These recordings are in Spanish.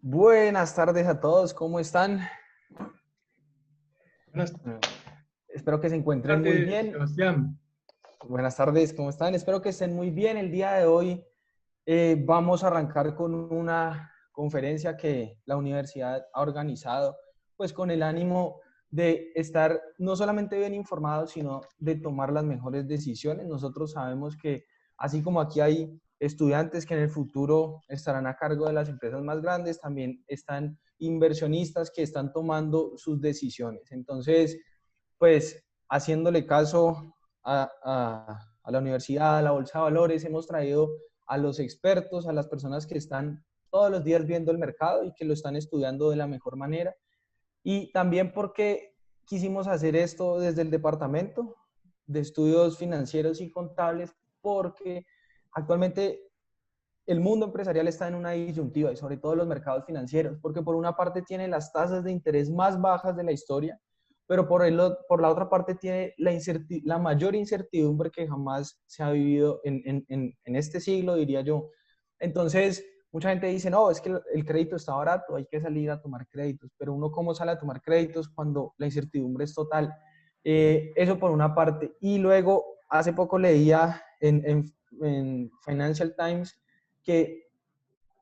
Buenas tardes a todos, ¿cómo están? Buenas Espero que se encuentren muy tardes, bien. Sebastián. Buenas tardes, ¿cómo están? Espero que estén muy bien. El día de hoy vamos a arrancar con una conferencia que la universidad ha organizado, pues con el ánimo de estar no solamente bien informados, sino de tomar las mejores decisiones. Nosotros sabemos que así como aquí hay estudiantes que en el futuro estarán a cargo de las empresas más grandes, también están inversionistas que están tomando sus decisiones. Entonces, pues haciéndole caso a la universidad, a la Bolsa de Valores, hemos traído a los expertos, a las personas que están todos los días viendo el mercado y que lo están estudiando de la mejor manera. Y también porque quisimos hacer esto desde el departamento de estudios financieros y contables, porque actualmente el mundo empresarial está en una disyuntiva y sobre todo los mercados financieros, porque por una parte tiene las tasas de interés más bajas de la historia, pero por la otra parte tiene la mayor incertidumbre que jamás se ha vivido en este siglo, diría yo. Entonces, mucha gente dice, no, es que el crédito está barato, hay que salir a tomar créditos, pero uno cómo sale a tomar créditos cuando la incertidumbre es total. Eso por una parte. Y luego, hace poco leía en Financial Times que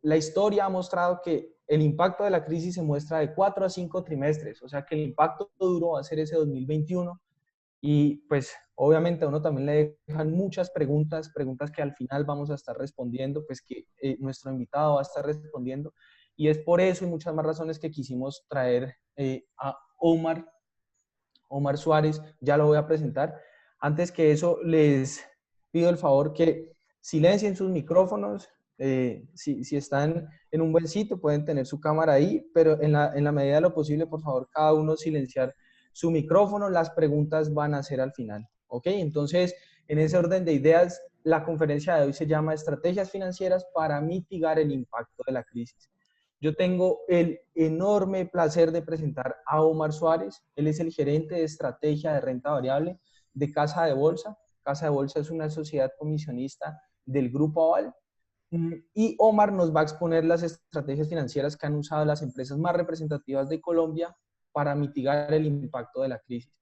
la historia ha mostrado que el impacto de la crisis se muestra de 4 a 5 trimestres, o sea que el impacto duro va a ser ese 2021 y pues obviamente a uno también le dejan muchas preguntas, preguntas que al final vamos a estar respondiendo, pues que nuestro invitado va a estar respondiendo y es por eso y muchas más razones que quisimos traer a Omar Suárez, ya lo voy a presentar. Antes que eso, les pido el favor que silencien sus micrófonos. Si están en un buen sitio, pueden tener su cámara ahí, pero en la medida de lo posible, por favor, cada uno silenciar su micrófono. Las preguntas van a ser al final. ¿Ok? Entonces, en ese orden de ideas, la conferencia de hoy se llama Estrategias financieras para mitigar el impacto de la crisis. Yo tengo el enorme placer de presentar a Omar Suárez. Él es el gerente de estrategia de renta variable de Casa de Bolsa. Casa de Bolsa es una sociedad comisionista del Grupo Aval. Y Omar nos va a exponer las estrategias financieras que han usado las empresas más representativas de Colombia para mitigar el impacto de la crisis.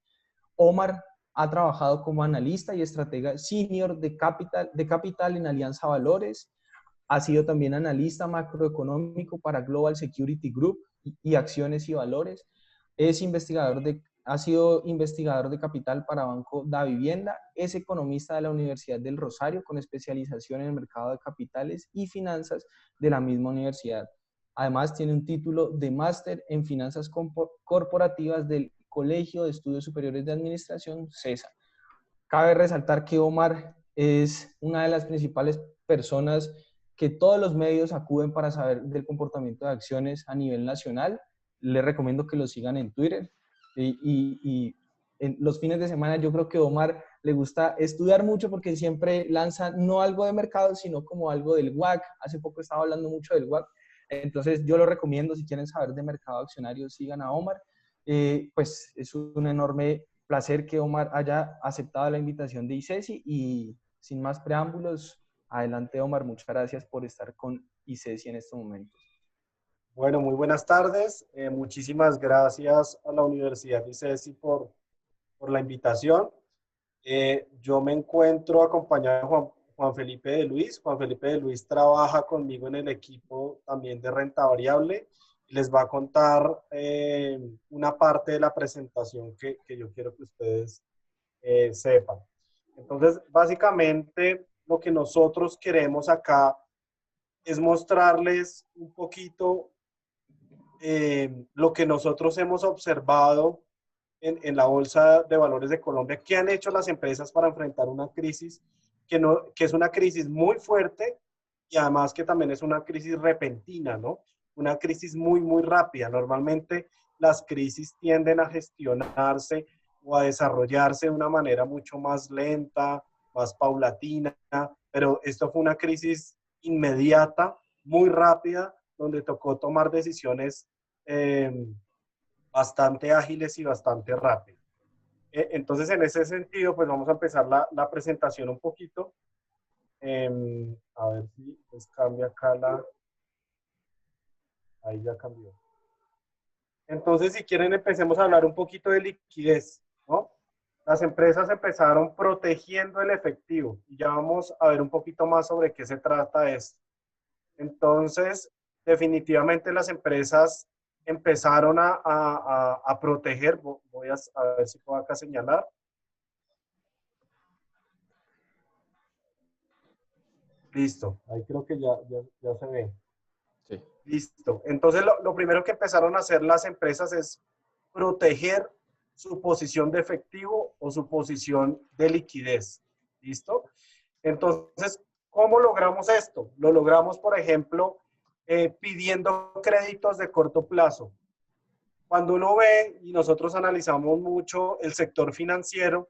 Omar ha trabajado como analista y estratega senior de capital en Alianza Valores, ha sido también analista macroeconómico para Global Security Group y acciones y valores. Ha sido investigador de capital para Banco da Vivienda. Es economista de la Universidad del Rosario con especialización en el mercado de capitales y finanzas de la misma universidad. Además, tiene un título de máster en finanzas corporativas del Colegio de Estudios Superiores de Administración, CESA. Cabe resaltar que Omar es una de las principales personas que todos los medios acuden para saber del comportamiento de acciones a nivel nacional. Les recomiendo que lo sigan en Twitter. Y en los fines de semana yo creo que Omar le gusta estudiar mucho porque siempre lanza no algo de mercado, sino como algo del WAC. Hace poco estaba hablando mucho del WAC. Entonces yo lo recomiendo, si quieren saber de mercado accionario, sigan a Omar. Pues es un enorme placer que Omar haya aceptado la invitación de ICESI y sin más preámbulos, adelante Omar, muchas gracias por estar con ICESI en estos momentos. Bueno, muy buenas tardes. Muchísimas gracias a la Universidad ICESI por la invitación. Yo me encuentro acompañado de Juan Felipe de Luis. Juan Felipe de Luis trabaja conmigo en el equipo también de renta variable y les va a contar una parte de la presentación que yo quiero que ustedes sepan. Entonces, básicamente, lo que nosotros queremos acá es mostrarles un poquito lo que nosotros hemos observado en la Bolsa de Valores de Colombia, qué han hecho las empresas para enfrentar una crisis que es una crisis muy fuerte y además que también es una crisis repentina, ¿no? Una crisis muy, muy rápida. Normalmente las crisis tienden a gestionarse o a desarrollarse de una manera mucho más lenta, más paulatina, pero esto fue una crisis inmediata, muy rápida, donde tocó tomar decisiones eh, bastante ágiles y bastante rápidas. Entonces, en ese sentido, pues vamos a empezar la presentación un poquito. A ver si pues cambia acá ahí ya cambió. Entonces, si quieren, empecemos a hablar un poquito de liquidez, ¿no? Las empresas empezaron protegiendo el efectivo y ya vamos a ver un poquito más sobre qué se trata esto. Entonces, definitivamente las empresas empezaron a proteger, voy a ver si puedo acá señalar. Listo, ahí creo que ya se ve. Sí. Listo. Entonces, lo primero que empezaron a hacer las empresas es proteger su posición de efectivo o su posición de liquidez. ¿Listo? Entonces, ¿cómo logramos esto? Lo logramos, por ejemplo, pidiendo créditos de corto plazo. Cuando uno ve, y nosotros analizamos mucho el sector financiero,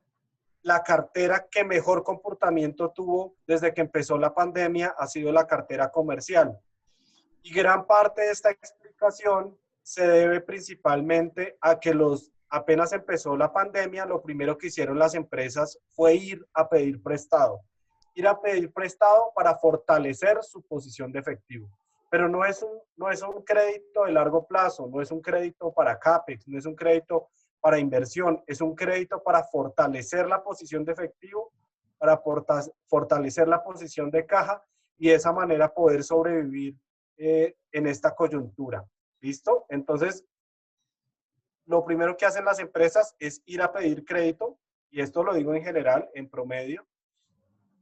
la cartera que mejor comportamiento tuvo desde que empezó la pandemia ha sido la cartera comercial. Y gran parte de esta explicación se debe principalmente a que apenas empezó la pandemia, lo primero que hicieron las empresas fue ir a pedir prestado. Ir a pedir prestado para fortalecer su posición de efectivo. Pero no es un crédito de largo plazo, no es un crédito para CAPEX, no es un crédito para inversión, es un crédito para fortalecer la posición de efectivo, para fortalecer la posición de caja y de esa manera poder sobrevivir en esta coyuntura. ¿Listo? Entonces, lo primero que hacen las empresas es ir a pedir crédito, y esto lo digo en general, en promedio,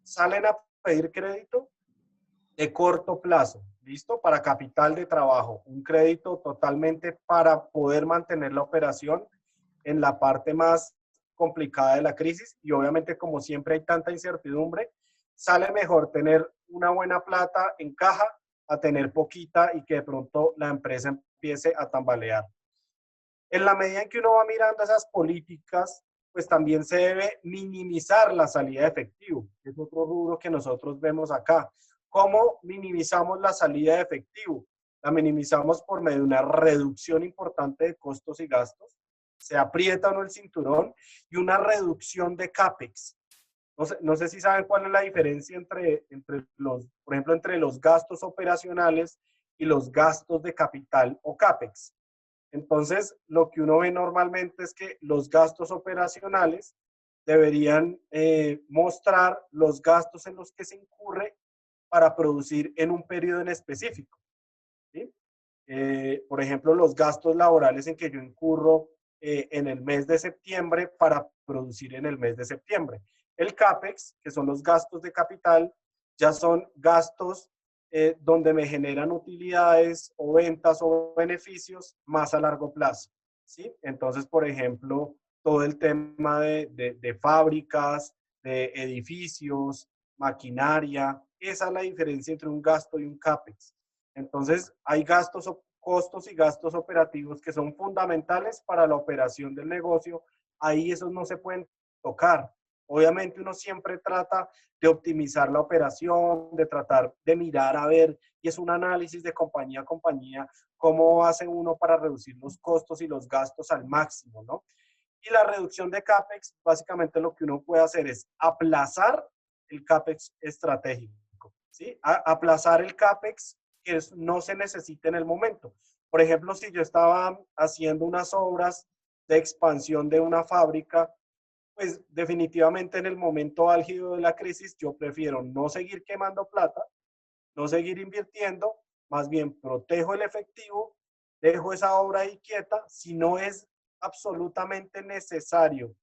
salen a pedir crédito de corto plazo, ¿listo? Para capital de trabajo, un crédito totalmente para poder mantener la operación en la parte más complicada de la crisis, y obviamente como siempre hay tanta incertidumbre, sale mejor tener una buena plata en caja a tener poquita y que de pronto la empresa empiece a tambalear. En la medida en que uno va mirando esas políticas, pues también se debe minimizar la salida de efectivo. Es otro rubro que nosotros vemos acá. ¿Cómo minimizamos la salida de efectivo? La minimizamos por medio de una reducción importante de costos y gastos. Se aprieta o no el cinturón y una reducción de CAPEX. No sé si saben cuál es la diferencia por ejemplo, entre los gastos operacionales y los gastos de capital o CAPEX. Entonces, lo que uno ve normalmente es que los gastos operacionales deberían mostrar los gastos en los que se incurre para producir en un periodo en específico, ¿sí? Por ejemplo, los gastos laborales en que yo incurro en el mes de septiembre para producir en el mes de septiembre. El CAPEX, que son los gastos de capital, ya son gastos donde me generan utilidades o ventas o beneficios más a largo plazo, ¿sí? Entonces, por ejemplo, todo el tema de fábricas, de edificios, maquinaria, esa es la diferencia entre un gasto y un CAPEX. Entonces, hay gastos, costos y gastos operativos que son fundamentales para la operación del negocio. Ahí esos no se pueden tocar. Obviamente uno siempre trata de optimizar la operación, de tratar de mirar a ver, y es un análisis de compañía a compañía, cómo hace uno para reducir los costos y los gastos al máximo, ¿no? Y la reducción de CAPEX, básicamente lo que uno puede hacer es aplazar el CAPEX estratégico, ¿sí? Aplazar el CAPEX que no se necesita en el momento. Por ejemplo, si yo estaba haciendo unas obras de expansión de una fábrica, pues definitivamente en el momento álgido de la crisis yo prefiero no seguir quemando plata, no seguir invirtiendo, más bien protejo el efectivo, dejo esa obra ahí quieta, si no es absolutamente necesario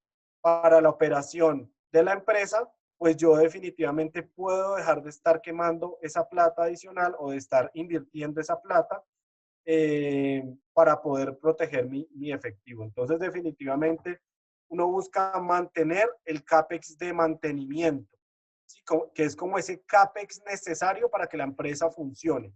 para la operación de la empresa, pues yo definitivamente puedo dejar de estar quemando esa plata adicional o de estar invirtiendo esa plata para poder proteger mi efectivo. Entonces, definitivamente, uno busca mantener el CAPEX de mantenimiento, ¿sí? Que es como ese CAPEX necesario para que la empresa funcione.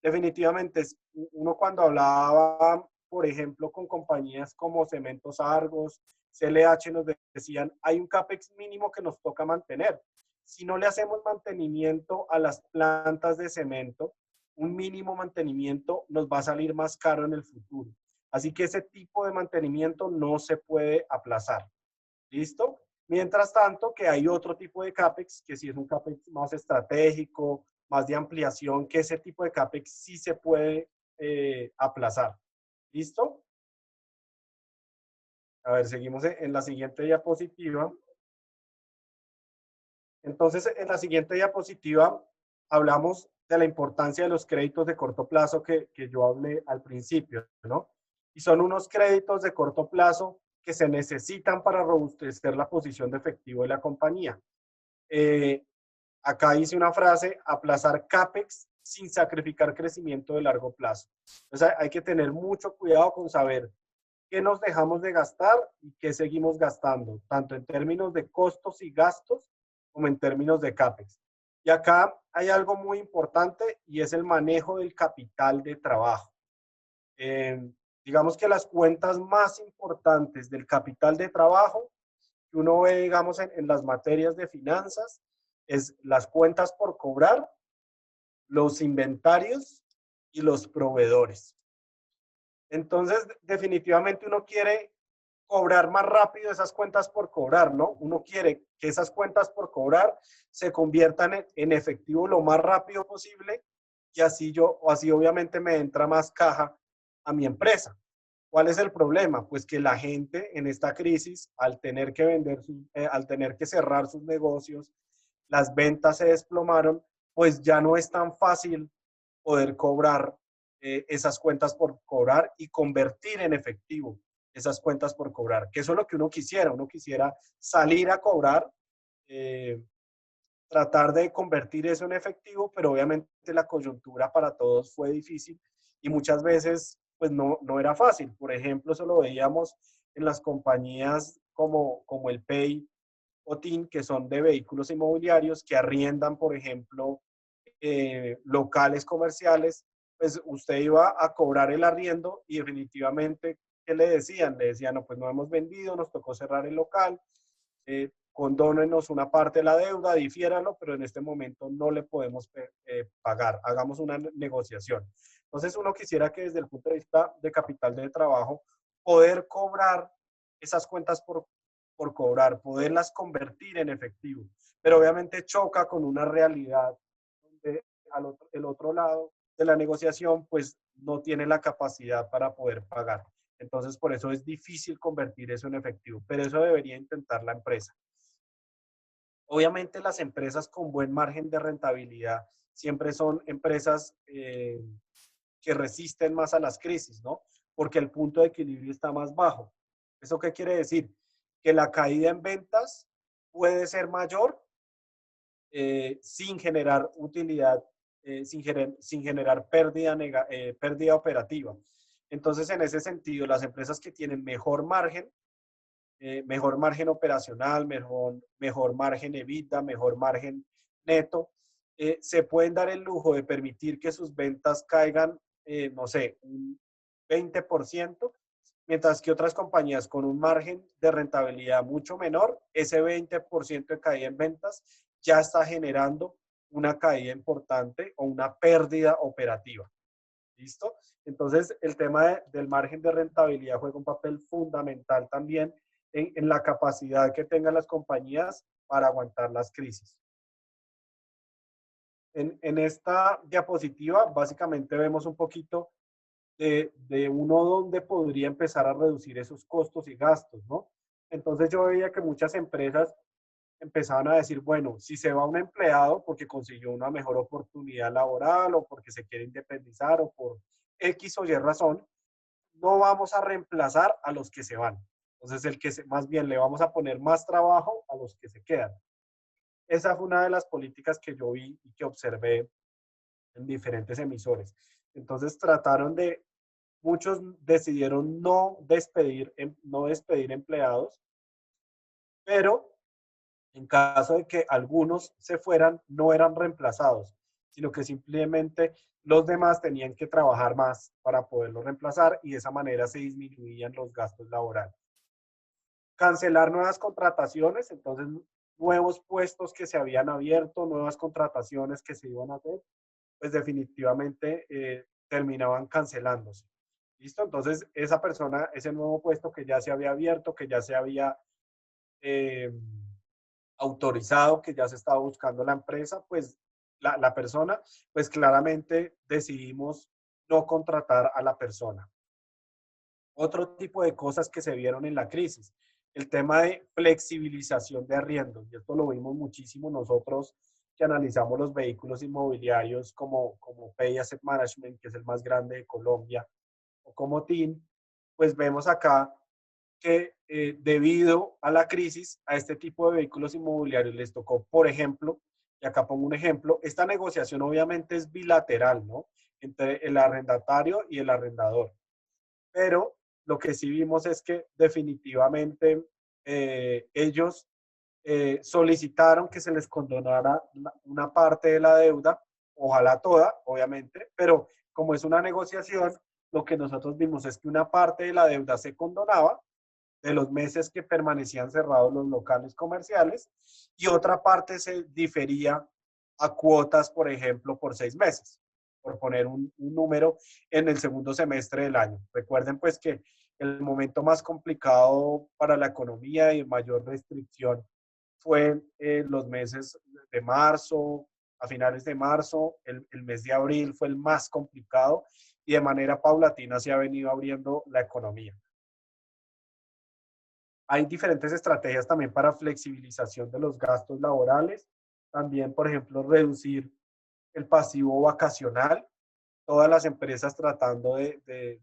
Definitivamente, uno cuando hablaba, por ejemplo, con compañías como Cementos Argos, CLH, nos decían, hay un CAPEX mínimo que nos toca mantener. Si no le hacemos mantenimiento a las plantas de cemento, un mínimo mantenimiento nos va a salir más caro en el futuro. Así que ese tipo de mantenimiento no se puede aplazar. ¿Listo? Mientras tanto, que hay otro tipo de CAPEX, que sí es un CAPEX más estratégico, más de ampliación, que ese tipo de CAPEX sí se puede aplazar. ¿Listo? A ver, seguimos en la siguiente diapositiva. Entonces, en la siguiente diapositiva hablamos de la importancia de los créditos de corto plazo que yo hablé al principio, ¿no? Y son unos créditos de corto plazo que se necesitan para robustecer la posición de efectivo de la compañía. Acá hice una frase: aplazar CAPEX sin sacrificar crecimiento de largo plazo. Entonces, hay que tener mucho cuidado con saber qué nos dejamos de gastar y qué seguimos gastando, tanto en términos de costos y gastos como en términos de CAPEX. Y acá hay algo muy importante y es el manejo del capital de trabajo. Digamos que las cuentas más importantes del capital de trabajo que uno ve, digamos, en las materias de finanzas, es las cuentas por cobrar, los inventarios y los proveedores. Entonces, definitivamente uno quiere cobrar más rápido esas cuentas por cobrar, ¿no? Uno quiere que esas cuentas por cobrar se conviertan en efectivo lo más rápido posible y así obviamente me entra más caja a mi empresa. ¿Cuál es el problema? Pues que la gente en esta crisis, al tener que al tener que cerrar sus negocios, las ventas se desplomaron, pues ya no es tan fácil poder cobrar esas cuentas por cobrar y convertir en efectivo esas cuentas por cobrar, que eso es lo que uno quisiera salir a cobrar, eh, tratar de convertir eso en efectivo, pero obviamente la coyuntura para todos fue difícil y muchas veces pues no era fácil. Por ejemplo, eso lo veíamos en las compañías como el Pay o TIN, que son de vehículos inmobiliarios, que arriendan, por ejemplo, locales comerciales. Pues usted iba a cobrar el arriendo y definitivamente, ¿qué le decían? Le decían: no, pues no hemos vendido, nos tocó cerrar el local, condónenos una parte de la deuda, difiéralo, pero en este momento no le podemos pagar, hagamos una negociación. Entonces uno quisiera que desde el punto de vista de capital de trabajo, poder cobrar esas cuentas por cobrar, poderlas convertir en efectivo, pero obviamente choca con una realidad donde el otro lado de la negociación pues no tiene la capacidad para poder pagar. Entonces, por eso es difícil convertir eso en efectivo, pero eso debería intentar la empresa. Obviamente las empresas con buen margen de rentabilidad siempre son empresas que resisten más a las crisis, ¿no? Porque el punto de equilibrio está más bajo. ¿Eso qué quiere decir? Que la caída en ventas puede ser mayor sin generar utilidad, sin generar pérdida operativa. Entonces, en ese sentido, las empresas que tienen mejor margen operacional, mejor margen EBITDA, mejor margen neto, se pueden dar el lujo de permitir que sus ventas caigan, no sé, un 20%, mientras que otras compañías con un margen de rentabilidad mucho menor, ese 20% de caída en ventas ya está generando una caída importante o una pérdida operativa. ¿Listo? Entonces, el tema del margen de rentabilidad juega un papel fundamental también en la capacidad que tengan las compañías para aguantar las crisis. En esta diapositiva, básicamente vemos un poquito de uno donde podría empezar a reducir esos costos y gastos, ¿no? Entonces yo veía que muchas empresas empezaban a decir: bueno, si se va un empleado porque consiguió una mejor oportunidad laboral o porque se quiere independizar o por X o Y razón, no vamos a reemplazar a los que se van. Entonces, más bien le vamos a poner más trabajo a los que se quedan. Esa fue una de las políticas que yo vi y que observé en diferentes emisores. Entonces, muchos decidieron no despedir empleados, pero en caso de que algunos se fueran, no eran reemplazados, sino que simplemente los demás tenían que trabajar más para poderlos reemplazar y de esa manera se disminuían los gastos laborales. Cancelar nuevas contrataciones, entonces nuevos puestos que se habían abierto, nuevas contrataciones que se iban a hacer, pues definitivamente terminaban cancelándose. ¿Listo? Entonces esa persona, ese nuevo puesto que ya se había abierto, que ya se había autorizado, que ya se estaba buscando la empresa, pues la persona, pues claramente decidimos no contratar a la persona. Otro tipo de cosas que se vieron en la crisis, el tema de flexibilización de arriendos, y esto lo vimos muchísimo nosotros que analizamos los vehículos inmobiliarios como Pay Asset Management, que es el más grande de Colombia, o como TIN, pues vemos acá que debido a la crisis, a este tipo de vehículos inmobiliarios les tocó, por ejemplo, y acá pongo un ejemplo, esta negociación obviamente es bilateral, ¿no? Entre el arrendatario y el arrendador. Pero lo que sí vimos es que definitivamente ellos solicitaron que se les condonara una parte de la deuda, ojalá toda, obviamente, pero como es una negociación, lo que nosotros vimos es que una parte de la deuda se condonaba de los meses que permanecían cerrados los locales comerciales y otra parte se difería a cuotas, por ejemplo, por 6 meses, por poner un número en el segundo semestre del año. Recuerden pues que el momento más complicado para la economía y mayor restricción fue los meses de marzo, a finales de marzo, el mes de abril fue el más complicado y de manera paulatina se ha venido abriendo la economía. Hay diferentes estrategias también para flexibilización de los gastos laborales. También, por ejemplo, reducir el pasivo vacacional. Todas las empresas tratando de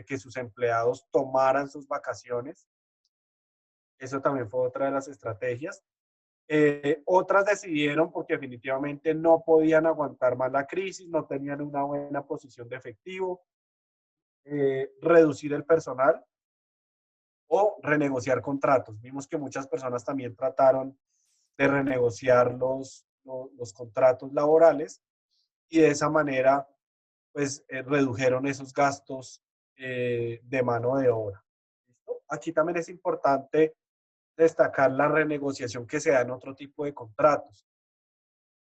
que sus empleados tomaran sus vacaciones. Eso también fue otra de las estrategias. Otras decidieron porque definitivamente no podían aguantar más la crisis, no tenían una buena posición de efectivo, reducir el personal o renegociar contratos. Vimos que muchas personas también trataron de renegociar los contratos laborales y de esa manera pues redujeron esos gastos de mano de obra. ¿Listo? Aquí también es importante destacar la renegociación que se da en otro tipo de contratos.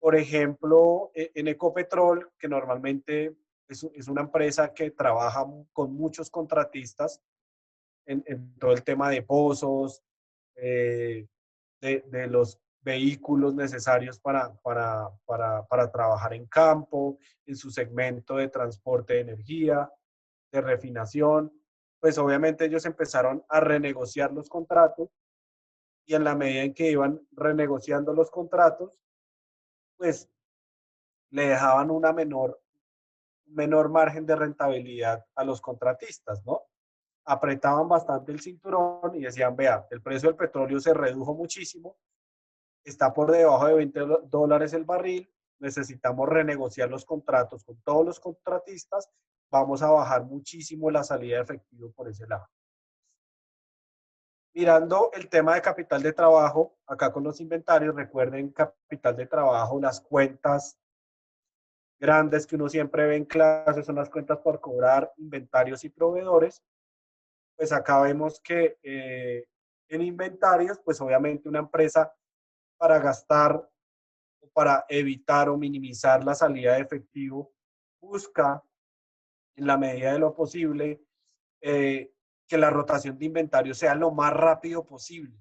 Por ejemplo, en Ecopetrol, que normalmente es una empresa que trabaja con muchos contratistas en todo el tema de pozos, eh, de los vehículos necesarios para trabajar en campo, en su segmento de transporte de energía, de refinación. Pues obviamente ellos empezaron a renegociar los contratos y en la medida en que iban renegociando los contratos, pues le dejaban menor margen de rentabilidad a los contratistas, ¿no? Apretaban bastante el cinturón y decían, vea, el precio del petróleo se redujo muchísimo, está por debajo de $20 el barril, necesitamos renegociar los contratos con todos los contratistas, vamos a bajar muchísimo la salida de efectivo por ese lado. Mirando el tema de capital de trabajo, acá con los inventarios, recuerden capital de trabajo, las cuentas grandes que uno siempre ve en clases son las cuentas por cobrar, inventarios y proveedores. Pues acá vemos que en inventarios, pues obviamente una empresa para gastar, para evitar o minimizar la salida de efectivo, busca en la medida de lo posible que la rotación de inventario sea lo más rápido posible.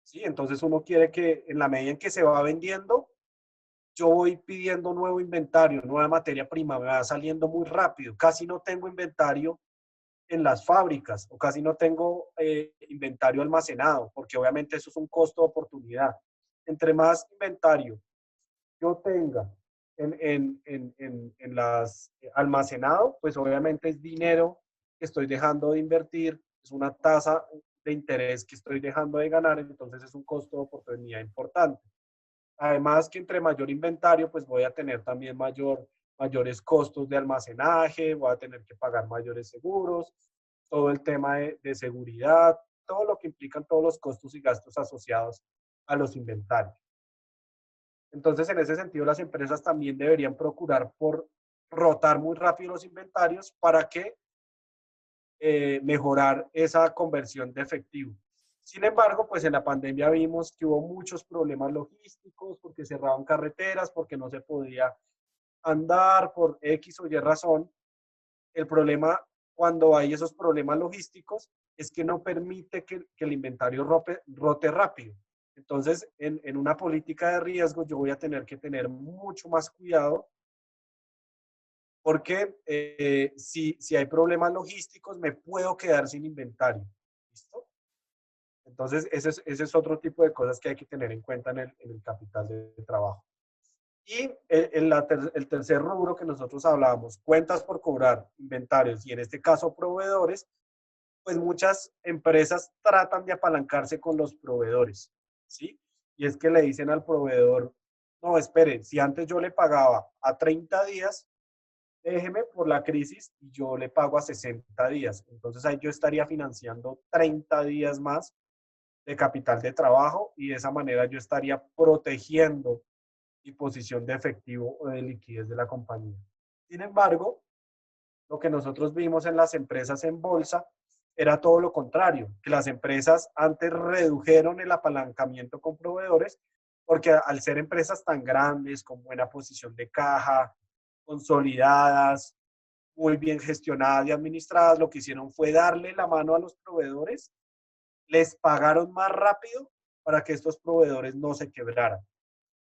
¿Sí? Entonces uno quiere que en la medida en que se va vendiendo, yo voy pidiendo nuevo inventario, nueva materia prima, me va saliendo muy rápido. Casi no tengo inventario en las fábricas o casi no tengo inventario almacenado, porque obviamente eso es un costo de oportunidad. Entre más inventario yo tenga en las almacenado, pues obviamente es dinero que estoy dejando de invertir, es una tasa de interés que estoy dejando de ganar, entonces es un costo de oportunidad importante. Además que entre mayor inventario, pues voy a tener también mayores costos de almacenaje, voy a tener que pagar mayores seguros, todo el tema de seguridad, todo lo que implican todos los costos y gastos asociados a los inventarios. Entonces, en ese sentido, las empresas también deberían procurar por rotar muy rápido los inventarios para que mejorar esa conversión de efectivo. Sin embargo, pues en la pandemia vimos que hubo muchos problemas logísticos porque cerraban carreteras, porque no se podía andar por X o Y razón. El problema cuando hay esos problemas logísticos es que no permite que el inventario rote rápido. Entonces, en una política de riesgo, yo voy a tener que tener mucho más cuidado porque si hay problemas logísticos, me puedo quedar sin inventario. ¿Listo? Entonces, ese es otro tipo de cosas que hay que tener en cuenta en el capital de trabajo. Y el tercer rubro que nosotros hablábamos, cuentas por cobrar, inventarios y en este caso proveedores, pues muchas empresas tratan de apalancarse con los proveedores, ¿sí? Y es que le dicen al proveedor, no, espere, si antes yo le pagaba a 30 días, déjeme por la crisis y yo le pago a 60 días. Entonces ahí yo estaría financiando 30 días más de capital de trabajo y de esa manera yo estaría protegiendo mi posición de efectivo o de liquidez de la compañía. Sin embargo, lo que nosotros vimos en las empresas en bolsa era todo lo contrario, que las empresas antes redujeron el apalancamiento con proveedores porque al ser empresas tan grandes, con buena posición de caja, consolidadas, muy bien gestionadas y administradas, lo que hicieron fue darle la mano a los proveedores, les pagaron más rápido para que estos proveedores no se quebraran.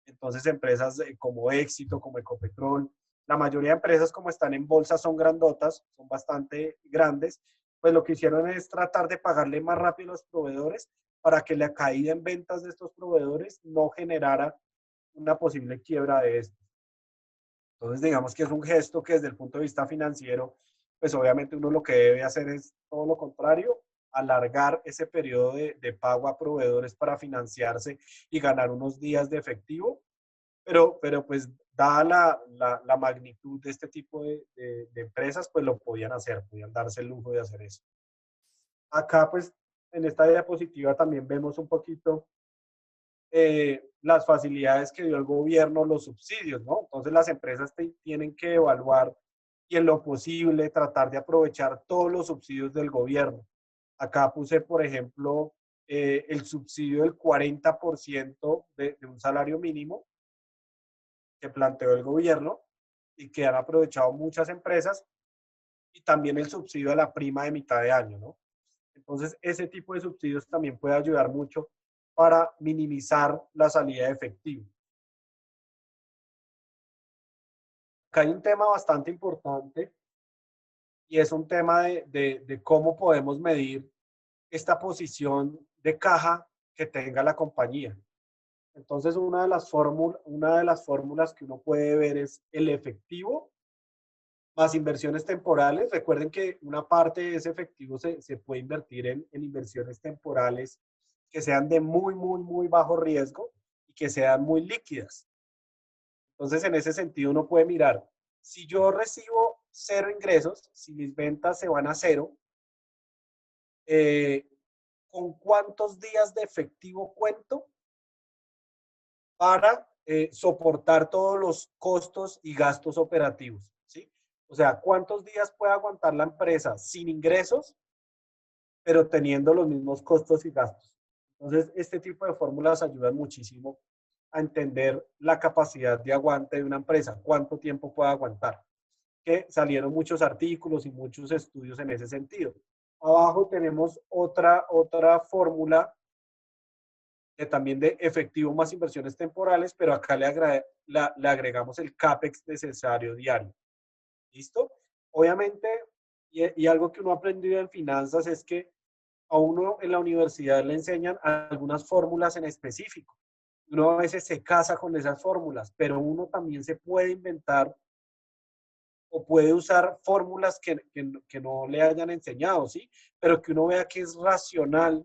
Entonces, empresas como Éxito, como Ecopetrol, la mayoría de empresas como están en bolsa son grandotas, son bastante grandes, pues lo que hicieron es tratar de pagarle más rápido a los proveedores para que la caída en ventas de estos proveedores no generara una posible quiebra de estos. Entonces, digamos que es un gesto que desde el punto de vista financiero, pues obviamente uno lo que debe hacer es todo lo contrario, alargar ese periodo de pago a proveedores para financiarse y ganar unos días de efectivo, pero pues dada la magnitud de este tipo de empresas, pues lo podían hacer, podían darse el lujo de hacer eso. Acá pues en esta diapositiva también vemos un poquito las facilidades que dio el gobierno, los subsidios, ¿no? Entonces las empresas tienen que evaluar y en lo posible tratar de aprovechar todos los subsidios del gobierno. Acá puse, por ejemplo, el subsidio del 40% de un salario mínimo que planteó el gobierno y que han aprovechado muchas empresas y también el subsidio a la prima de mitad de año, ¿no? Entonces, ese tipo de subsidios también puede ayudar mucho para minimizar la salida de efectivo. Acá hay un tema bastante importante y es un tema de cómo podemos medir esta posición de caja que tenga la compañía. Entonces, una de las fórmulas que uno puede ver es el efectivo más inversiones temporales. Recuerden que una parte de ese efectivo se puede invertir en inversiones temporales que sean de muy bajo riesgo y que sean muy líquidas. Entonces, en ese sentido, uno puede mirar, si yo recibo cero ingresos, si mis ventas se van a cero, ¿con cuántos días de efectivo cuento para soportar todos los costos y gastos operativos? ¿Sí? O sea, ¿cuántos días puede aguantar la empresa sin ingresos, pero teniendo los mismos costos y gastos? Entonces, este tipo de fórmulas ayudan muchísimo a entender la capacidad de aguante de una empresa, cuánto tiempo puede aguantar. Que salieron muchos artículos y muchos estudios en ese sentido. Abajo tenemos otra fórmula también de efectivo más inversiones temporales, pero acá le agregamos el CAPEX necesario diario. ¿Listo? Obviamente, y algo que uno ha aprendido en finanzas es que a uno en la universidad le enseñan algunas fórmulas en específico. Uno a veces se casa con esas fórmulas, pero uno también se puede inventar o puede usar fórmulas que no le hayan enseñado, ¿sí? Pero que uno vea que es racional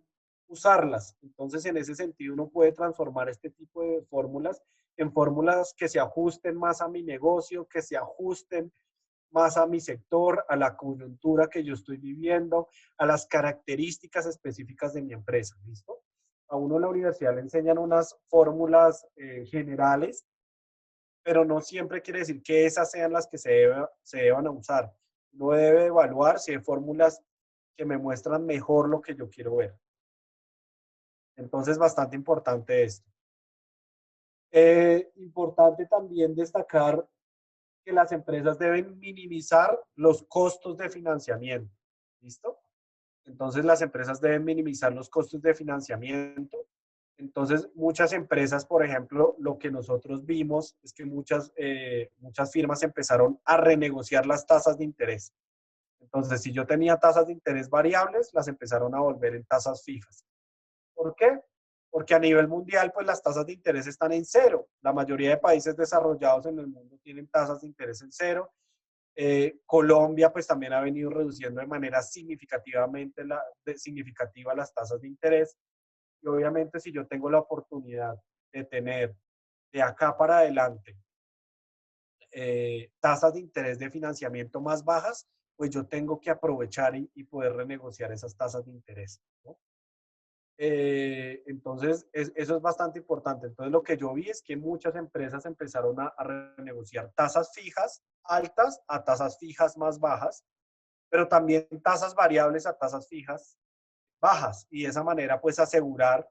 usarlas. Entonces, en ese sentido, uno puede transformar este tipo de fórmulas en fórmulas que se ajusten más a mi negocio, que se ajusten más a mi sector, a la coyuntura que yo estoy viviendo, a las características específicas de mi empresa, ¿listo? A uno en la universidad le enseñan unas fórmulas generales, pero no siempre quiere decir que esas sean las que se deban a usar. Uno debe evaluar si hay fórmulas que me muestran mejor lo que yo quiero ver. Entonces, bastante importante esto. Importante también destacar que las empresas deben minimizar los costos de financiamiento. ¿Listo? Entonces, las empresas deben minimizar los costos de financiamiento. Entonces, muchas empresas, por ejemplo, lo que nosotros vimos es que muchas firmas empezaron a renegociar las tasas de interés. Entonces, si yo tenía tasas de interés variables, las empezaron a volver en tasas fijas. ¿Por qué? Porque a nivel mundial, pues las tasas de interés están en cero. La mayoría de países desarrollados en el mundo tienen tasas de interés en cero. Colombia, pues también ha venido reduciendo de manera significativa las tasas de interés. Y obviamente, si yo tengo la oportunidad de tener de acá para adelante tasas de interés de financiamiento más bajas, pues yo tengo que aprovechar y poder renegociar esas tasas de interés, ¿no? Entonces, eso es bastante importante. Entonces, lo que yo vi es que muchas empresas empezaron a renegociar tasas fijas altas a tasas fijas más bajas, pero también tasas variables a tasas fijas bajas. Y de esa manera, pues asegurar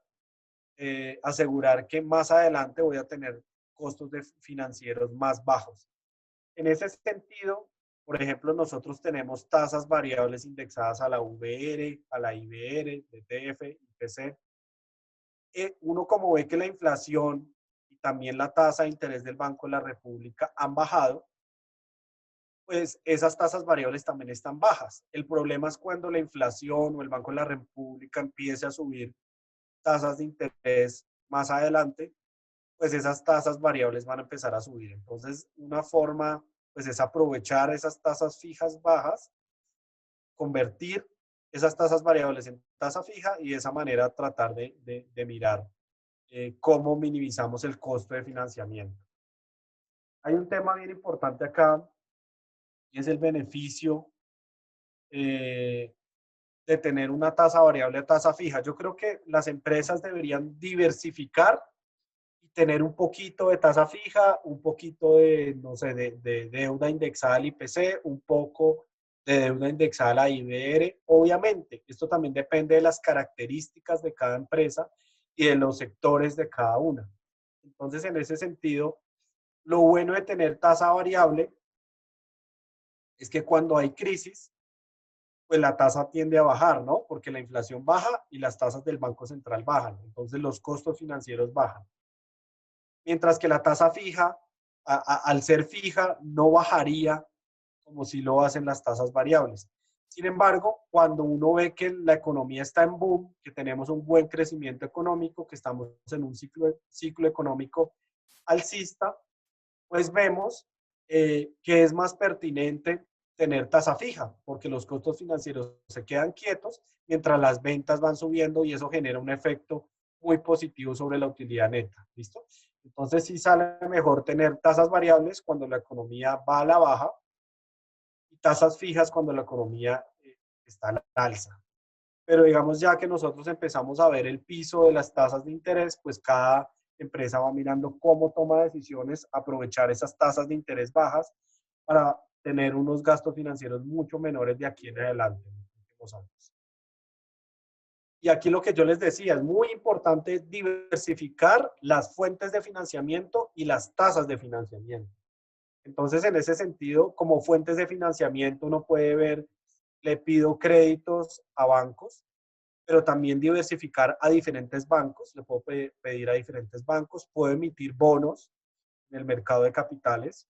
que más adelante voy a tener costos financieros más bajos. En ese sentido, por ejemplo, nosotros tenemos tasas variables indexadas a la VR, a la IBR, DTF, IPC. Uno como ve que la inflación y también la tasa de interés del Banco de la República han bajado, pues esas tasas variables también están bajas. El problema es cuando la inflación o el Banco de la República empiece a subir tasas de interés más adelante, pues esas tasas variables van a empezar a subir. Entonces, una forma, pues es aprovechar esas tasas fijas bajas, convertir esas tasas variables en tasa fija y de esa manera tratar de mirar cómo minimizamos el costo de financiamiento. Hay un tema bien importante acá y es el beneficio eh, de tener una tasa variable a tasa fija. Yo creo que las empresas deberían diversificar y tener un poquito de tasa fija, un poquito de, no sé, de deuda indexada al IPC, un poco de deuda indexada a la IBR. Obviamente, esto también depende de las características de cada empresa y de los sectores de cada una. Entonces, en ese sentido, lo bueno de tener tasa variable es que cuando hay crisis, pues la tasa tiende a bajar, ¿no? Porque la inflación baja y las tasas del Banco Central bajan. Entonces, los costos financieros bajan. Mientras que la tasa fija, al ser fija, no bajaría como si lo hacen las tasas variables. Sin embargo, cuando uno ve que la economía está en boom, que tenemos un buen crecimiento económico, que estamos en un ciclo económico alcista, pues vemos que es más pertinente tener tasa fija, porque los costos financieros se quedan quietos mientras las ventas van subiendo y eso genera un efecto muy positivo sobre la utilidad neta. ¿Listo? Entonces sí sale mejor tener tasas variables cuando la economía va a la baja y tasas fijas cuando la economía está a la alza. Pero digamos ya que nosotros empezamos a ver el piso de las tasas de interés, pues cada empresa va mirando cómo toma decisiones, aprovechar esas tasas de interés bajas para tener unos gastos financieros mucho menores de aquí en adelante en los últimos años. Y aquí lo que yo les decía, es muy importante diversificar las fuentes de financiamiento y las tasas de financiamiento. Entonces, en ese sentido, como fuentes de financiamiento, uno puede ver, le pido créditos a bancos, pero también diversificar a diferentes bancos. Le puedo pedir a diferentes bancos, puedo emitir bonos en el mercado de capitales,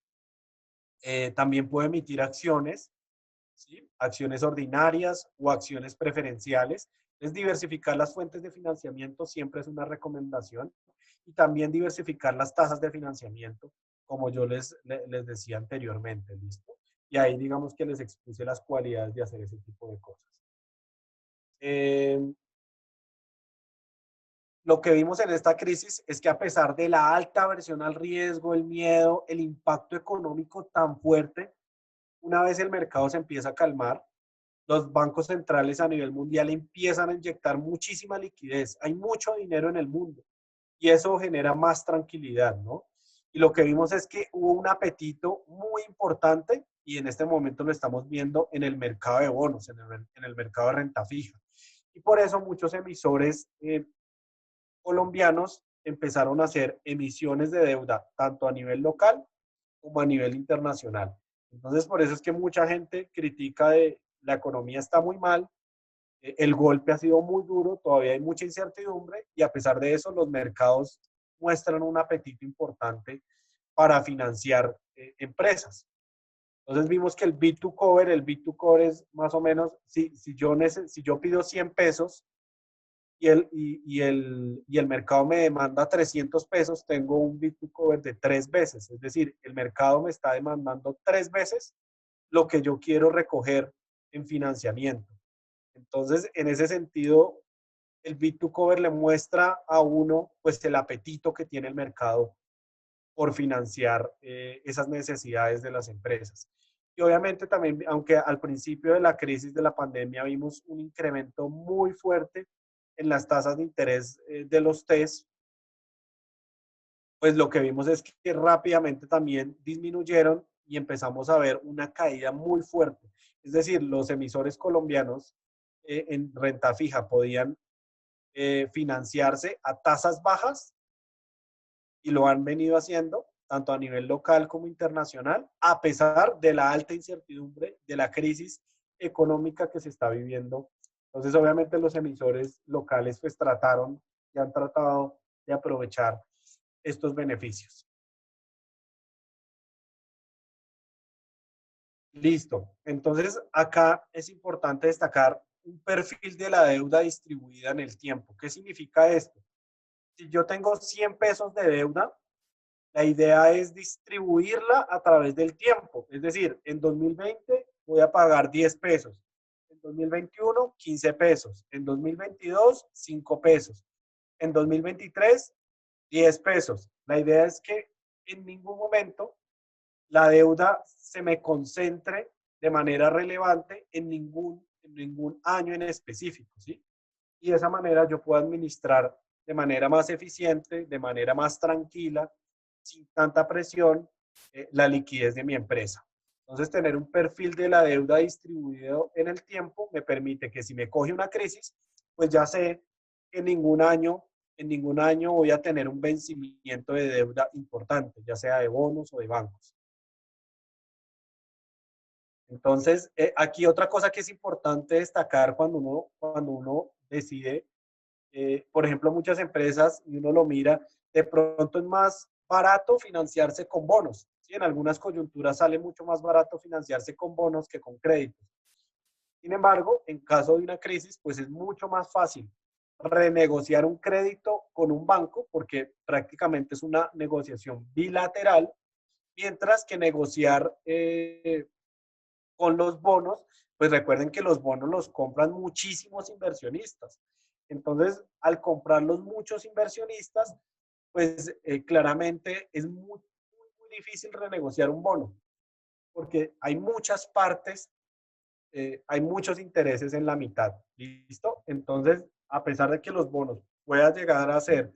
también puedo emitir acciones, ¿sí? Acciones ordinarias o acciones preferenciales. Es diversificar las fuentes de financiamiento siempre es una recomendación y también diversificar las tasas de financiamiento, como yo les decía anteriormente, ¿listo? Y ahí digamos que les expuse las cualidades de hacer ese tipo de cosas. Lo que vimos en esta crisis es que a pesar de la alta aversión al riesgo, el miedo, el impacto económico tan fuerte, una vez el mercado se empieza a calmar, los bancos centrales a nivel mundial empiezan a inyectar muchísima liquidez. Hay mucho dinero en el mundo y eso genera más tranquilidad, ¿no? Y lo que vimos es que hubo un apetito muy importante y en este momento lo estamos viendo en el mercado de bonos, en el mercado de renta fija. Y por eso muchos emisores colombianos empezaron a hacer emisiones de deuda, tanto a nivel local como a nivel internacional. Entonces, por eso es que mucha gente critica de la economía está muy mal, El golpe ha sido muy duro, todavía hay mucha incertidumbre y a pesar de eso los mercados muestran un apetito importante para financiar empresas. Entonces vimos que el B2 Cover es más o menos, si yo pido 100 pesos y el mercado me demanda 300 pesos, tengo un B2 Cover de 3 veces. Es decir, el mercado me está demandando 3 veces lo que yo quiero recoger en financiamiento. Entonces, en ese sentido, el B2 Cover le muestra a uno pues el apetito que tiene el mercado por financiar esas necesidades de las empresas. Y obviamente también, aunque al principio de la crisis de la pandemia vimos un incremento muy fuerte en las tasas de interés de los TES, pues lo que vimos es que rápidamente también disminuyeron y empezamos a ver una caída muy fuerte. Es decir, los emisores colombianos en renta fija podían financiarse a tasas bajas y lo han venido haciendo tanto a nivel local como internacional, a pesar de la alta incertidumbre de la crisis económica que se está viviendo. Entonces, obviamente los emisores locales pues trataron y han tratado de aprovechar estos beneficios. Listo. Entonces, acá es importante destacar un perfil de la deuda distribuida en el tiempo. ¿Qué significa esto? Si yo tengo 100 pesos de deuda, la idea es distribuirla a través del tiempo. Es decir, en 2020 voy a pagar 10 pesos. En 2021, 15 pesos. En 2022, 5 pesos. En 2023, 10 pesos. La idea es que en ningún momento la deuda se me concentre de manera relevante en ningún año en específico, ¿sí? Y de esa manera yo puedo administrar de manera más eficiente, de manera más tranquila, sin tanta presión, la liquidez de mi empresa. Entonces, tener un perfil de la deuda distribuido en el tiempo me permite que si me coge una crisis, pues ya sé que en ningún año voy a tener un vencimiento de deuda importante, ya sea de bonos o de bancos. Entonces, aquí otra cosa que es importante destacar cuando uno decide, por ejemplo, muchas empresas, y uno lo mira, de pronto es más barato financiarse con bonos. ¿Sí? En algunas coyunturas sale mucho más barato financiarse con bonos que con créditos. Sin embargo, en caso de una crisis, pues es mucho más fácil renegociar un crédito con un banco porque prácticamente es una negociación bilateral, mientras que negociar con los bonos, pues recuerden que los bonos los compran muchísimos inversionistas. Entonces, al comprarlos muchos inversionistas, pues claramente es muy difícil renegociar un bono, porque hay muchas partes, hay muchos intereses en la mitad. ¿Listo? Entonces, a pesar de que los bonos puedan llegar a ser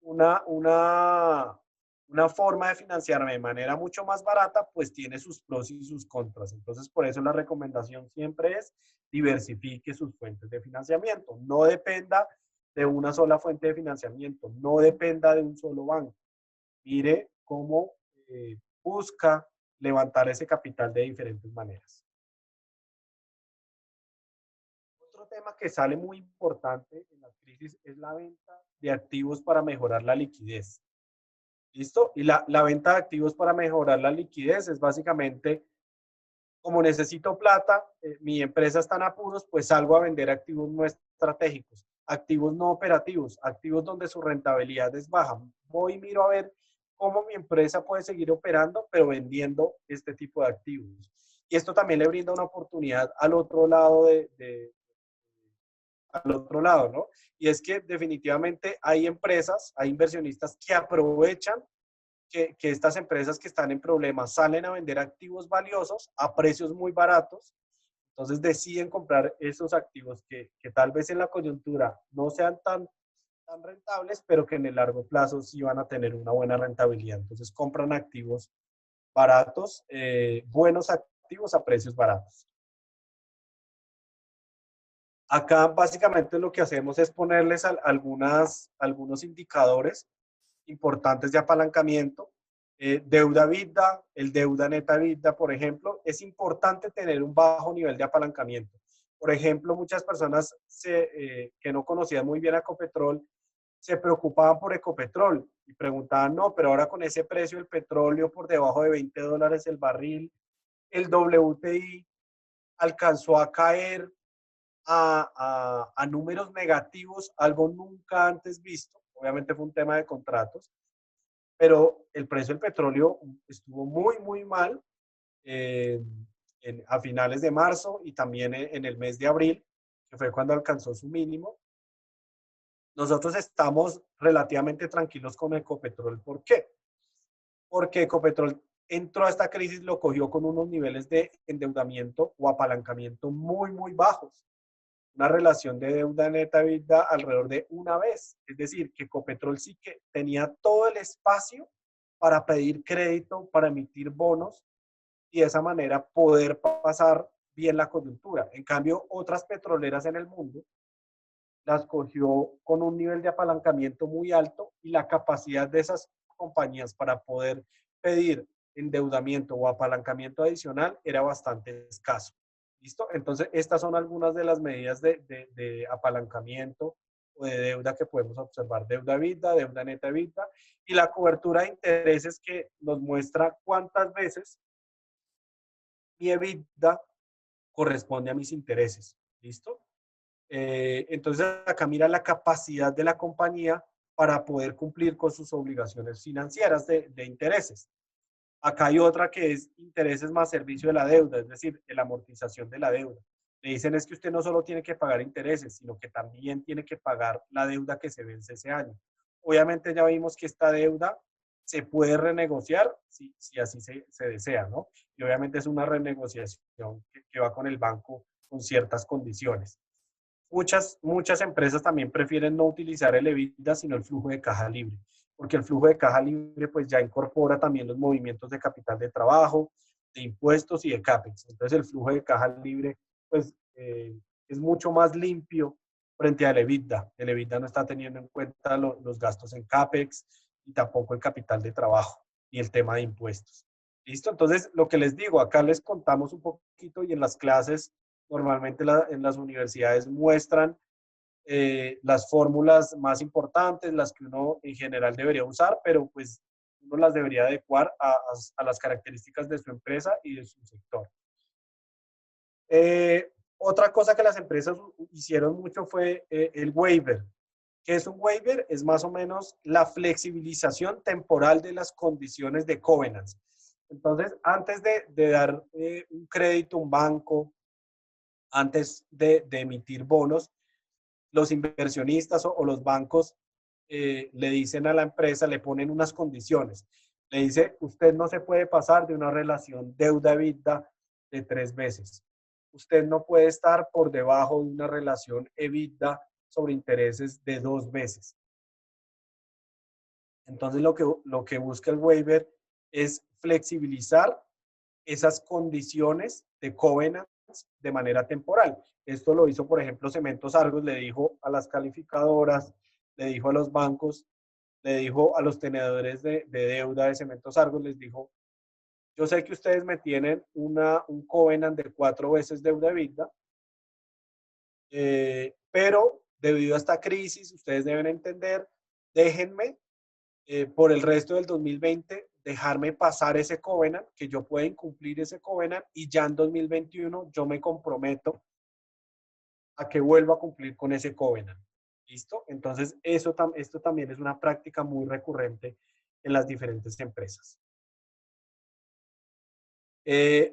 una, una, una forma de financiarme de manera mucho más barata, pues tiene sus pros y sus contras. Entonces, por eso la recomendación siempre es diversifique sus fuentes de financiamiento. No dependa de una sola fuente de financiamiento, no dependa de un solo banco. Mire cómo busca levantar ese capital de diferentes maneras. Otro tema que sale muy importante en las crisis es la venta de activos para mejorar la liquidez. ¿Listo? Y la venta de activos para mejorar la liquidez es básicamente, como necesito plata, mi empresa está en apuros, pues salgo a vender activos no estratégicos, activos no operativos, activos donde su rentabilidad es baja. Voy y miro a ver cómo mi empresa puede seguir operando, pero vendiendo este tipo de activos. Y esto también le brinda una oportunidad al otro lado, ¿no? Y es que definitivamente hay empresas, hay inversionistas que aprovechan que estas empresas que están en problemas salen a vender activos valiosos a precios muy baratos, entonces deciden comprar esos activos que tal vez en la coyuntura no sean tan rentables, pero que en el largo plazo sí van a tener una buena rentabilidad. Entonces compran activos baratos, buenos activos a precios baratos. Acá básicamente lo que hacemos es ponerles algunos indicadores importantes de apalancamiento. Deuda EBITDA, el deuda neta EBITDA, por ejemplo, es importante tener un bajo nivel de apalancamiento. Por ejemplo, muchas personas que no conocían muy bien a Ecopetrol se preocupaban por Ecopetrol y preguntaban, no, pero ahora con ese precio del petróleo por debajo de $20 el barril, el WTI alcanzó a caer a números negativos, algo nunca antes visto. Obviamente fue un tema de contratos, pero el precio del petróleo estuvo muy, muy mal eh, a finales de marzo y también en el mes de abril, que fue cuando alcanzó su mínimo. Nosotros estamos relativamente tranquilos con Ecopetrol. ¿Por qué? Porque Ecopetrol entró a esta crisis, lo cogió con unos niveles de endeudamiento o apalancamiento muy, muy bajos. Una relación de deuda neta EBITDA alrededor de una vez. Es decir, que Ecopetrol sí que tenía todo el espacio para pedir crédito, para emitir bonos y de esa manera poder pasar bien la coyuntura. En cambio, otras petroleras en el mundo las cogió con un nivel de apalancamiento muy alto y la capacidad de esas compañías para poder pedir endeudamiento o apalancamiento adicional era bastante escaso. ¿Listo? Entonces, estas son algunas de las medidas de apalancamiento o de deuda que podemos observar. Deuda EBITDA, deuda neta EBITDA y la cobertura de intereses que nos muestra cuántas veces mi EBITDA corresponde a mis intereses. ¿Listo? Entonces, acá mira la capacidad de la compañía para poder cumplir con sus obligaciones financieras de intereses. Acá hay otra que es intereses más servicio de la deuda, es decir, la amortización de la deuda. Le dicen es que usted no solo tiene que pagar intereses, sino que también tiene que pagar la deuda que se vence ese año. Obviamente ya vimos que esta deuda se puede renegociar si así se desea, ¿no? Y obviamente es una renegociación que va con el banco con ciertas condiciones. Muchas empresas también prefieren no utilizar el EBITDA, sino el flujo de caja libre, porque el flujo de caja libre pues ya incorpora también los movimientos de capital de trabajo, de impuestos y de CAPEX. Entonces el flujo de caja libre pues es mucho más limpio frente al EBITDA. El EBITDA no está teniendo en cuenta los gastos en CAPEX y tampoco el capital de trabajo y el tema de impuestos. ¿Listo? Entonces, lo que les digo, acá les contamos un poquito y en las clases normalmente en las universidades muestran las fórmulas más importantes, las que uno en general debería usar, pero pues uno las debería adecuar a las características de su empresa y de su sector. Otra cosa que las empresas hicieron mucho fue el waiver. ¿Qué es un waiver? Es más o menos la flexibilización temporal de las condiciones de covenants. Entonces, antes de dar un crédito a un banco, antes de emitir bonos, los inversionistas o los bancos le dicen a la empresa, le ponen unas condiciones. Le dice, usted no se puede pasar de una relación deuda-EBITDA de 3 veces. Usted no puede estar por debajo de una relación EBITDA sobre intereses de 2 veces. Entonces, lo que busca el waiver es flexibilizar esas condiciones de covenants de manera temporal. Esto lo hizo, por ejemplo, Cementos Argos, le dijo a las calificadoras, le dijo a los bancos, le dijo a los tenedores de deuda de Cementos Argos, les dijo, yo sé que ustedes me tienen un covenant de 4 veces deuda EBITDA, pero debido a esta crisis, ustedes deben entender, déjenme por el resto del 2020 dejarme pasar ese covenant, que yo pueda incumplir ese covenant y ya en 2021 yo me comprometo a que vuelva a cumplir con ese covenant. ¿Listo? Entonces, esto también es una práctica muy recurrente en las diferentes empresas.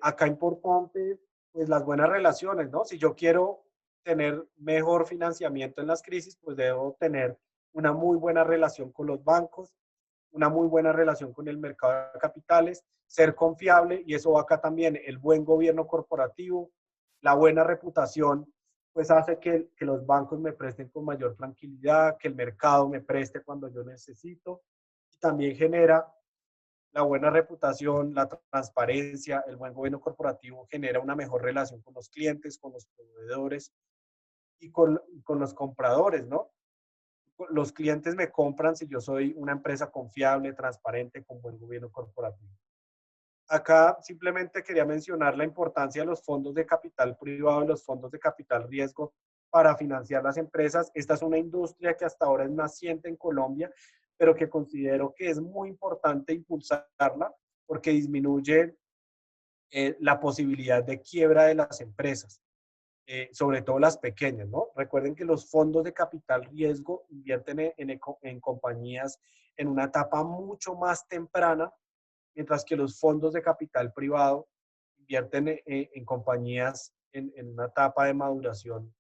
Acá importante, pues las buenas relaciones, ¿no? Si yo quiero tener mejor financiamiento en las crisis, pues debo tener una muy buena relación con los bancos, una muy buena relación con el mercado de capitales, ser confiable, y eso va acá también, el buen gobierno corporativo, la buena reputación, pues hace que los bancos me presten con mayor tranquilidad, que el mercado me preste cuando yo necesito, y también genera la buena reputación, la transparencia, el buen gobierno corporativo genera una mejor relación con los clientes, con los proveedores y con los compradores, ¿no? Los clientes me compran si yo soy una empresa confiable, transparente, con buen gobierno corporativo. Acá simplemente quería mencionar la importancia de los fondos de capital privado y los fondos de capital riesgo para financiar las empresas. Esta es una industria que hasta ahora es naciente en Colombia, pero que considero que es muy importante impulsarla porque disminuye la posibilidad de quiebra de las empresas, sobre todo las pequeñas, ¿no? Recuerden que los fondos de capital riesgo invierten en compañías en una etapa mucho más temprana, mientras que los fondos de capital privado invierten en compañías en una etapa de maduración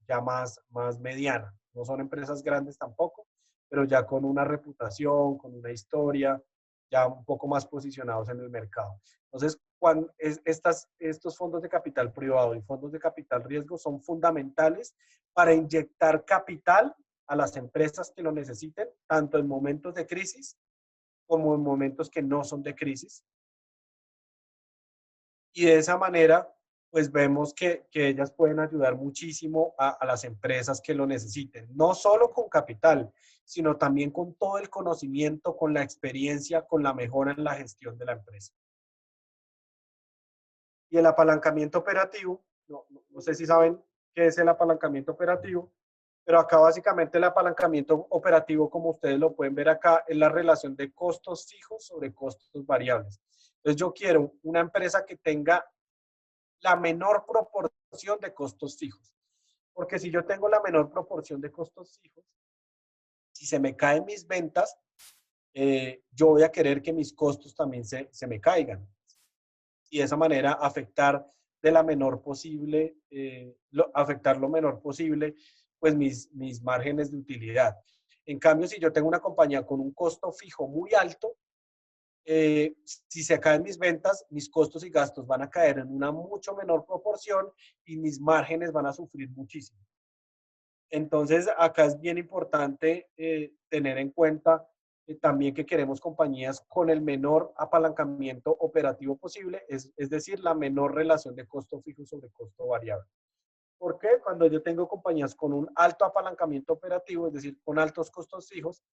ya más mediana. No son empresas grandes tampoco, pero ya con una reputación, con una historia, ya un poco más posicionados en el mercado. Entonces, estos fondos de capital privado y fondos de capital riesgo son fundamentales para inyectar capital a las empresas que lo necesiten, tanto en momentos de crisis como en momentos que no son de crisis. Y de esa manera, pues vemos que ellas pueden ayudar muchísimo a las empresas que lo necesiten, no solo con capital, sino también con todo el conocimiento, con la experiencia, con la mejora en la gestión de la empresa. Y el apalancamiento operativo, no sé si saben qué es el apalancamiento operativo, pero acá básicamente el apalancamiento operativo, como ustedes lo pueden ver acá, es la relación de costos fijos sobre costos variables. Entonces yo quiero una empresa que tenga la menor proporción de costos fijos. Porque si yo tengo la menor proporción de costos fijos, si se me caen mis ventas, yo voy a querer que mis costos también se me caigan. Y de esa manera afectar de la menor posible, afectar lo menor posible, pues mis márgenes de utilidad. En cambio, si yo tengo una compañía con un costo fijo muy alto, si se caen mis ventas, mis costos y gastos van a caer en una mucho menor proporción y mis márgenes van a sufrir muchísimo. Entonces, acá es bien importante tener en cuenta también que queremos compañías con el menor apalancamiento operativo posible, es decir, la menor relación de costo fijo sobre costo variable. ¿Por qué? Cuando yo tengo compañías con un alto apalancamiento operativo, es decir, con altos costos fijos,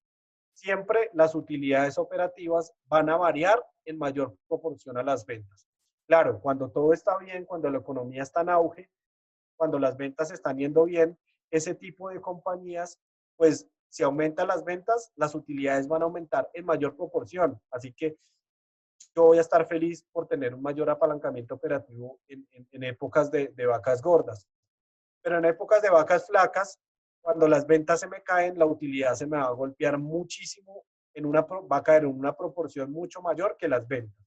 siempre las utilidades operativas van a variar en mayor proporción a las ventas. Claro, cuando todo está bien, cuando la economía está en auge, cuando las ventas están yendo bien, ese tipo de compañías, pues si aumentan las ventas, las utilidades van a aumentar en mayor proporción. Así que yo voy a estar feliz por tener un mayor apalancamiento operativo en épocas de vacas gordas. Pero en épocas de vacas flacas, cuando las ventas se me caen, la utilidad se me va a golpear muchísimo, va a caer en una proporción mucho mayor que las ventas.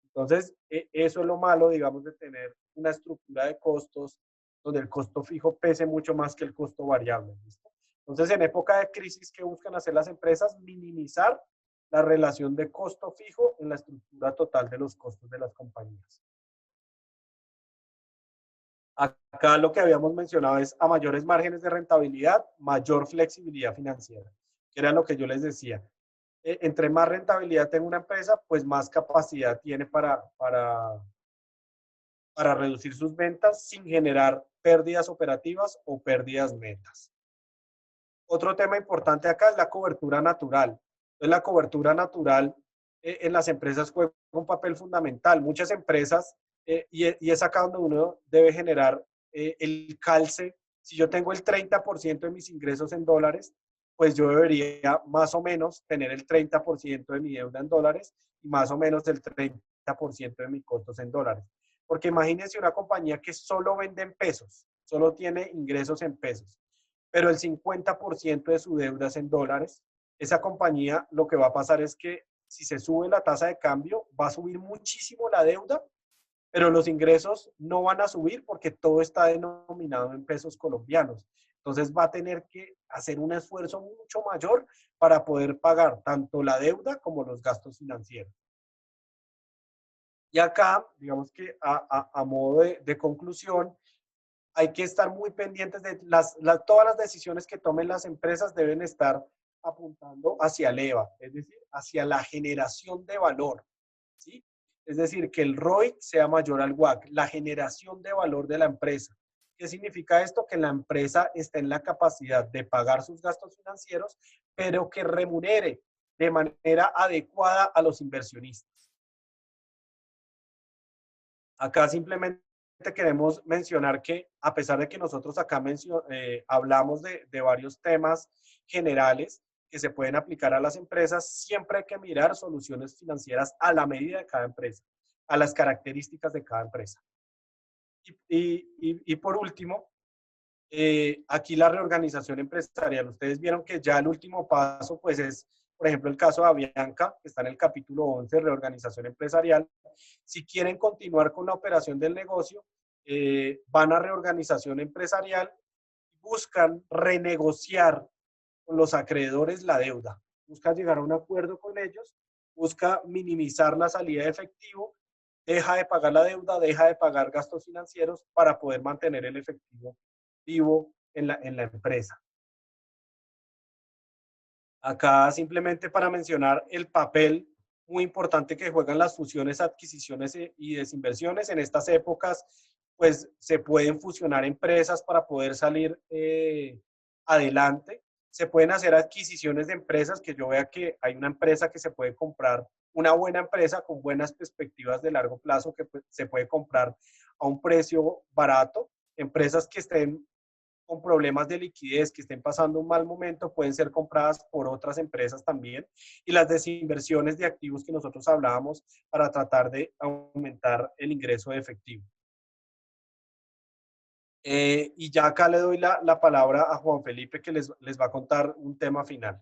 Entonces, eso es lo malo, digamos, de tener una estructura de costos donde el costo fijo pese mucho más que el costo variable. ¿Listo? Entonces, en época de crisis, ¿qué buscan hacer las empresas? Minimizar la relación de costo fijo en la estructura total de los costos de las compañías. Acá lo que habíamos mencionado es a mayores márgenes de rentabilidad, mayor flexibilidad financiera, que era lo que yo les decía. Entre más rentabilidad tenga una empresa, pues más capacidad tiene para reducir sus ventas sin generar pérdidas operativas o pérdidas netas. Otro tema importante acá es la cobertura natural. Entonces, la cobertura natural en las empresas juega un papel fundamental. Muchas empresas, y es acá donde uno debe generar el calce. Si yo tengo el 30% de mis ingresos en dólares, pues yo debería más o menos tener el 30% de mi deuda en dólares y más o menos el 30% de mis costos en dólares. Porque imagínense una compañía que solo vende en pesos, solo tiene ingresos en pesos, pero el 50% de su deuda es en dólares. Esa compañía lo que va a pasar es que si se sube la tasa de cambio, va a subir muchísimo la deuda, pero los ingresos no van a subir porque todo está denominado en pesos colombianos. Entonces va a tener que hacer un esfuerzo mucho mayor para poder pagar tanto la deuda como los gastos financieros. Y acá, digamos que a modo de conclusión, hay que estar muy pendientes de todas las decisiones que tomen las empresas deben estar apuntando hacia el EVA, es decir, hacia la generación de valor, ¿sí? Es decir, que el ROIC sea mayor al WACC, la generación de valor de la empresa. ¿Qué significa esto? Que la empresa esté en la capacidad de pagar sus gastos financieros, pero que remunere de manera adecuada a los inversionistas. Acá simplemente queremos mencionar que a pesar de que nosotros acá hablamos de varios temas generales que se pueden aplicar a las empresas, siempre hay que mirar soluciones financieras a la medida de cada empresa, a las características de cada empresa. Y por último, aquí la reorganización empresarial. Ustedes vieron que ya el último paso, pues es, por ejemplo, el caso de Avianca, que está en el capítulo 11, reorganización empresarial. Si quieren continuar con la operación del negocio, van a reorganización empresarial, buscan renegociar con los acreedores la deuda, busca llegar a un acuerdo con ellos, busca minimizar la salida de efectivo, deja de pagar la deuda, deja de pagar gastos financieros para poder mantener el efectivo vivo en la empresa. Acá simplemente para mencionar el papel muy importante que juegan las fusiones, adquisiciones y desinversiones. En estas épocas, pues se pueden fusionar empresas para poder salir adelante. Se pueden hacer adquisiciones de empresas, que yo vea que hay una empresa que se puede comprar, una buena empresa con buenas perspectivas de largo plazo que se puede comprar a un precio barato. Empresas que estén con problemas de liquidez, que estén pasando un mal momento, pueden ser compradas por otras empresas también. Y las desinversiones de activos que nosotros hablábamos para tratar de aumentar el ingreso de efectivo. Y ya acá le doy la palabra a Juan Felipe, que les va a contar un tema final.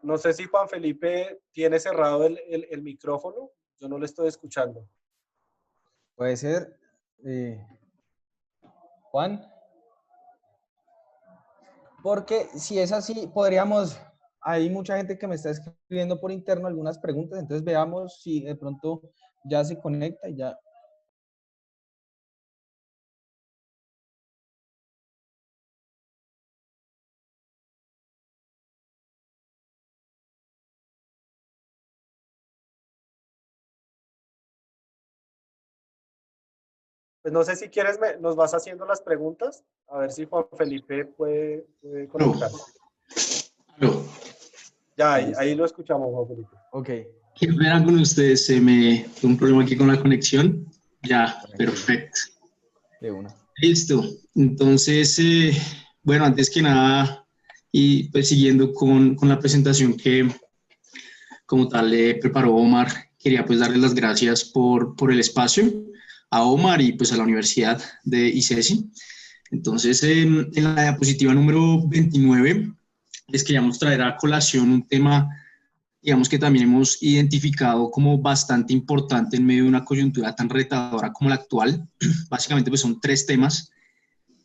No sé si Juan Felipe tiene cerrado el micrófono. Yo no le estoy escuchando. Puede ser. Juan. Porque si es así, podríamos, hay mucha gente que me está escribiendo por interno algunas preguntas, entonces veamos si de pronto ya se conecta y ya. Pues no sé si quieres, nos vas haciendo las preguntas, a ver si Juan Felipe puede conectarse. Aló. Ya, ahí lo escuchamos, Juan Felipe. Ok. Qué pena con ustedes, se me dio un problema aquí con la conexión. Ya, perfecto. De una. Listo. Entonces, bueno, antes que nada, y pues siguiendo con la presentación que como tal le preparó Omar, quería pues darles las gracias por el espacio a Omar y pues a la Universidad de ICESI. Entonces, en la diapositiva número 29, les queríamos traer a colación un tema, digamos, que también hemos identificado como bastante importante en medio de una coyuntura tan retadora como la actual. Básicamente, pues son tres temas.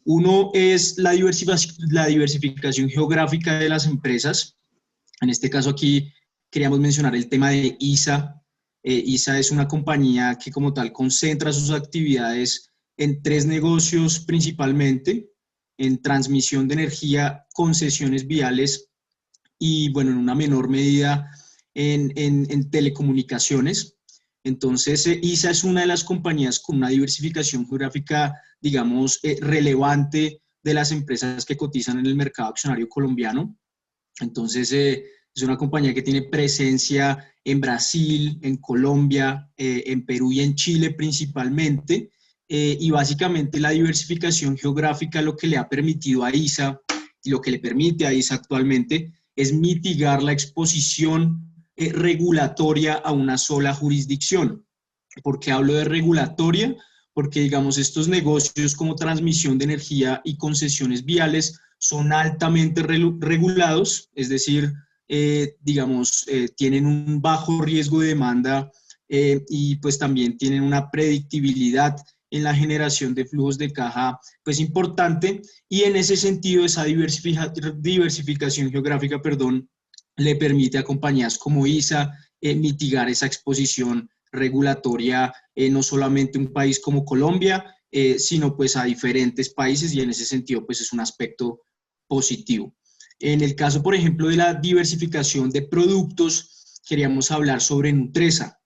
Uno es la diversificación geográfica de las empresas. En este caso aquí queríamos mencionar el tema de ISA. ISA es una compañía que como tal concentra sus actividades en tres negocios principalmente, en transmisión de energía, concesiones viales y, bueno, en una menor medida en telecomunicaciones. Entonces, ISA es una de las compañías con una diversificación geográfica, digamos, relevante de las empresas que cotizan en el mercado accionario colombiano. Entonces, es una compañía que tiene presencia en Brasil, en Colombia, en Perú y en Chile principalmente. Y básicamente la diversificación geográfica lo que le ha permitido a ISA, y lo que le permite a ISA actualmente, es mitigar la exposición regulatoria a una sola jurisdicción. ¿Por qué hablo de regulatoria? Porque, digamos, estos negocios como transmisión de energía y concesiones viales son altamente regulados, es decir, digamos, tienen un bajo riesgo de demanda y pues también tienen una predictibilidad en la generación de flujos de caja pues importante, y en ese sentido esa diversificación geográfica, le permite a compañías como ISA mitigar esa exposición regulatoria, no solamente un país como Colombia, sino pues a diferentes países, y en ese sentido pues es un aspecto positivo. En el caso, por ejemplo, de la diversificación de productos, queríamos hablar sobre Nutresa.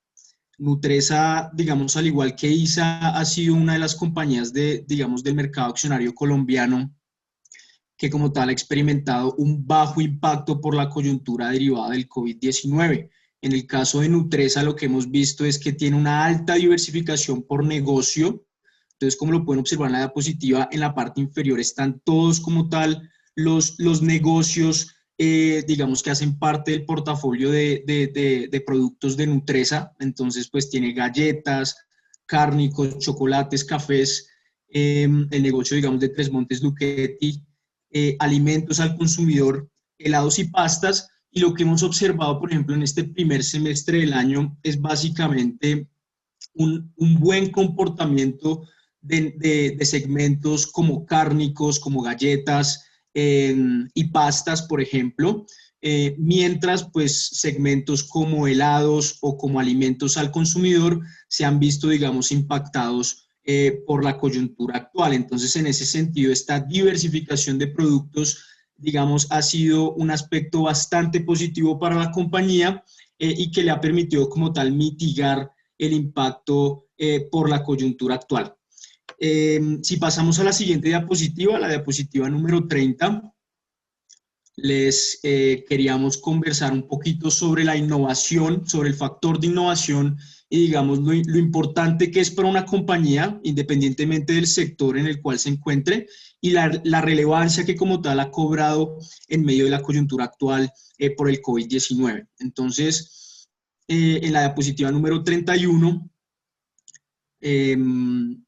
Nutresa, digamos, al igual que ISA, ha sido una de las compañías digamos, del mercado accionario colombiano que como tal ha experimentado un bajo impacto por la coyuntura derivada del COVID-19. En el caso de Nutresa, lo que hemos visto es que tiene una alta diversificación por negocio. Entonces, como lo pueden observar en la diapositiva, en la parte inferior están todos como tal los negocios, digamos, que hacen parte del portafolio de productos de Nutresa. Entonces, pues tiene galletas, cárnicos, chocolates, cafés, el negocio, digamos, de Tres Montes Duquetti, alimentos al consumidor, helados y pastas. Y lo que hemos observado, por ejemplo, en este primer semestre del año es básicamente un buen comportamiento de segmentos como cárnicos, como galletas y pastas, por ejemplo, mientras pues segmentos como helados o como alimentos al consumidor se han visto, digamos, impactados por la coyuntura actual. Entonces, en ese sentido, esta diversificación de productos, digamos, ha sido un aspecto bastante positivo para la compañía y que le ha permitido como tal mitigar el impacto por la coyuntura actual. Si pasamos a la siguiente diapositiva, la diapositiva número 30, les queríamos conversar un poquito sobre la innovación, sobre el factor de innovación y digamos lo importante que es para una compañía, independientemente del sector en el cual se encuentre, y la relevancia que como tal ha cobrado en medio de la coyuntura actual por el COVID-19. Entonces, en la diapositiva número 31, en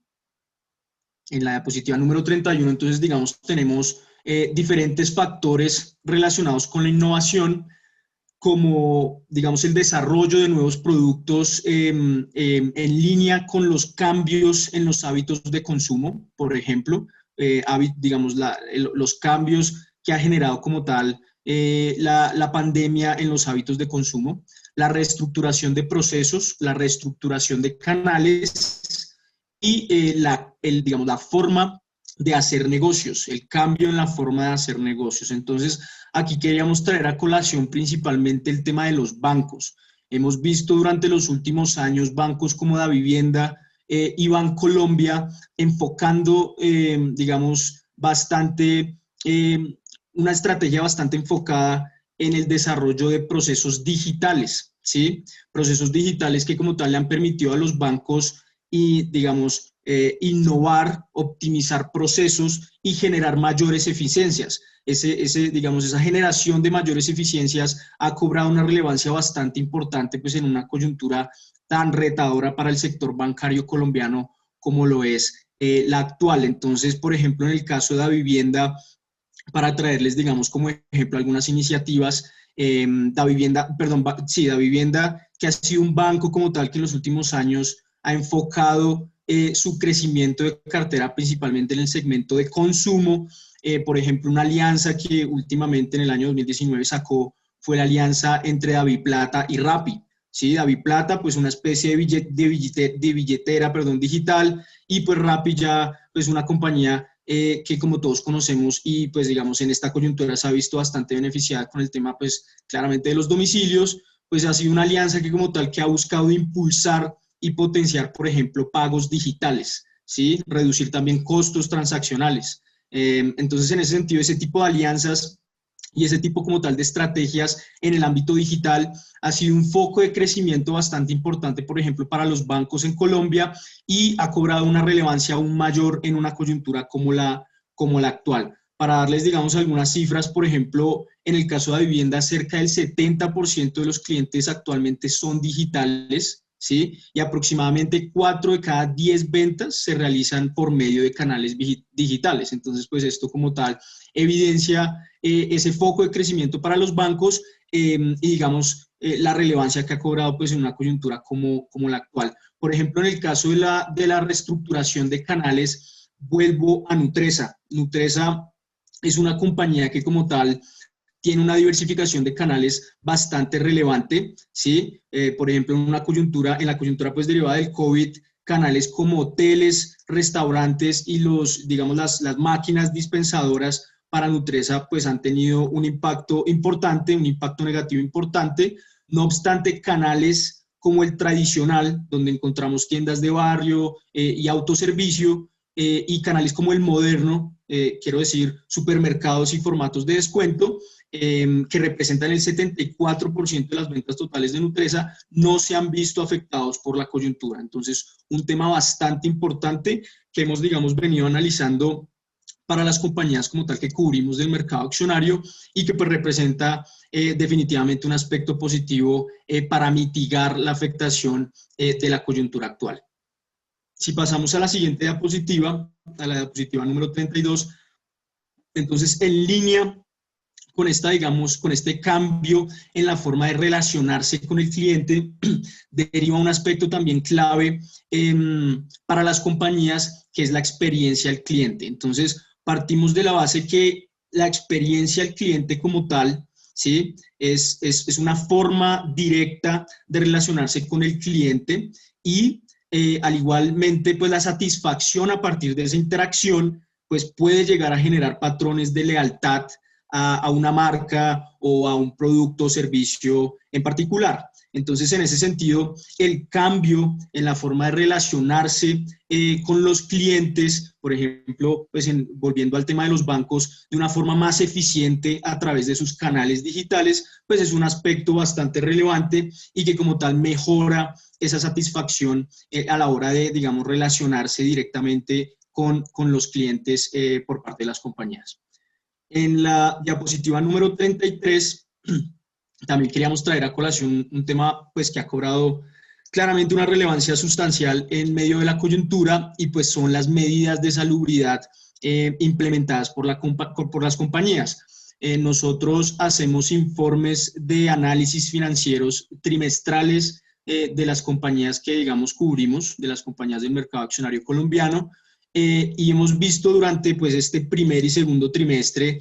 la diapositiva número 31, entonces, digamos, tenemos diferentes factores relacionados con la innovación, como, digamos, el desarrollo de nuevos productos en línea con los cambios en los hábitos de consumo, por ejemplo, digamos, los cambios que ha generado como tal la pandemia en los hábitos de consumo, la reestructuración de procesos, la reestructuración de canales y digamos, la forma de hacer negocios, el cambio en la forma de hacer negocios. Entonces, aquí queríamos traer a colación principalmente el tema de los bancos. Hemos visto durante los últimos años bancos como Davivienda y Bancolombia enfocando, digamos, bastante, una estrategia bastante enfocada en el desarrollo de procesos digitales, ¿sí? Procesos digitales que como tal le han permitido a los bancos y, digamos, innovar, optimizar procesos y generar mayores eficiencias. Digamos, esa generación de mayores eficiencias ha cobrado una relevancia bastante importante pues, en una coyuntura tan retadora para el sector bancario colombiano como lo es la actual. Entonces, por ejemplo, en el caso de Davivienda, para traerles, digamos, como ejemplo algunas iniciativas, Davivienda, que ha sido un banco como tal que en los últimos años ha enfocado su crecimiento de cartera principalmente en el segmento de consumo. Por ejemplo, una alianza que últimamente en el año 2019 sacó fue la alianza entre DaviPlata y Rappi. ¿Sí? DaviPlata, pues una especie de billetera digital, y pues Rappi ya pues una compañía que como todos conocemos y pues digamos en esta coyuntura se ha visto bastante beneficiada con el tema pues claramente de los domicilios, pues ha sido una alianza que como tal que ha buscado impulsar y potenciar, por ejemplo, pagos digitales, ¿sí? Reducir también costos transaccionales. Entonces, en ese sentido, ese tipo de alianzas y ese tipo como tal de estrategias en el ámbito digital ha sido un foco de crecimiento bastante importante, por ejemplo, para los bancos en Colombia y ha cobrado una relevancia aún mayor en una coyuntura como la actual. Para darles, digamos, algunas cifras, por ejemplo, en el caso de Davivienda, cerca del 70% de los clientes actualmente son digitales, ¿sí? Y aproximadamente 4 de cada 10 ventas se realizan por medio de canales digitales. Entonces, pues esto como tal evidencia ese foco de crecimiento para los bancos y digamos la relevancia que ha cobrado pues en una coyuntura como la actual. Por ejemplo, en el caso de la reestructuración de canales, vuelvo a Nutresa. Nutresa es una compañía que como tal tiene una diversificación de canales bastante relevante, ¿sí? Por ejemplo, en la coyuntura pues derivada del COVID, canales como hoteles, restaurantes y digamos, las máquinas dispensadoras para Nutresa pues han tenido un impacto importante, un impacto negativo importante. No obstante, canales como el tradicional, donde encontramos tiendas de barrio y autoservicio, y canales como el moderno, quiero decir, supermercados y formatos de descuento, que representan el 74% de las ventas totales de Nutresa, no se han visto afectados por la coyuntura. Entonces, un tema bastante importante que hemos, digamos, venido analizando para las compañías como tal que cubrimos del mercado accionario y que pues representa definitivamente un aspecto positivo para mitigar la afectación de la coyuntura actual. Si pasamos a la siguiente diapositiva, a la diapositiva número 32, entonces en línea con esta, digamos, con este cambio en la forma de relacionarse con el cliente, deriva un aspecto también clave para las compañías, que es la experiencia del cliente. Entonces, partimos de la base que la experiencia del cliente como tal, ¿sí? Es una forma directa de relacionarse con el cliente y al igualmente, pues la satisfacción a partir de esa interacción, pues puede llegar a generar patrones de lealtad a una marca o a un producto o servicio en particular. Entonces, en ese sentido, el cambio en la forma de relacionarse con los clientes, por ejemplo, pues volviendo al tema de los bancos, de una forma más eficiente a través de sus canales digitales, pues es un aspecto bastante relevante y que como tal mejora esa satisfacción a la hora de, digamos, relacionarse directamente con los clientes por parte de las compañías. En la diapositiva número 33, también queríamos traer a colación un tema pues, que ha cobrado claramente una relevancia sustancial en medio de la coyuntura y pues son las medidas de salubridad implementadas por las compañías. Nosotros hacemos informes de análisis financieros trimestrales de las compañías que, digamos, cubrimos, de las compañías del mercado accionario colombiano, y hemos visto durante pues, este primer y segundo trimestre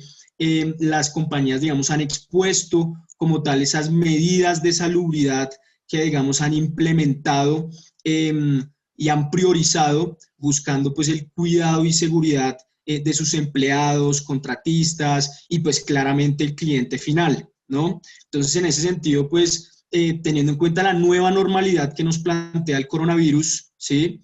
las compañías, digamos, han expuesto como tal esas medidas de salubridad que, digamos, han implementado y han priorizado buscando pues el cuidado y seguridad de sus empleados, contratistas y pues claramente el cliente final, ¿no? Entonces, en ese sentido, pues, teniendo en cuenta la nueva normalidad que nos plantea el coronavirus, ¿sí?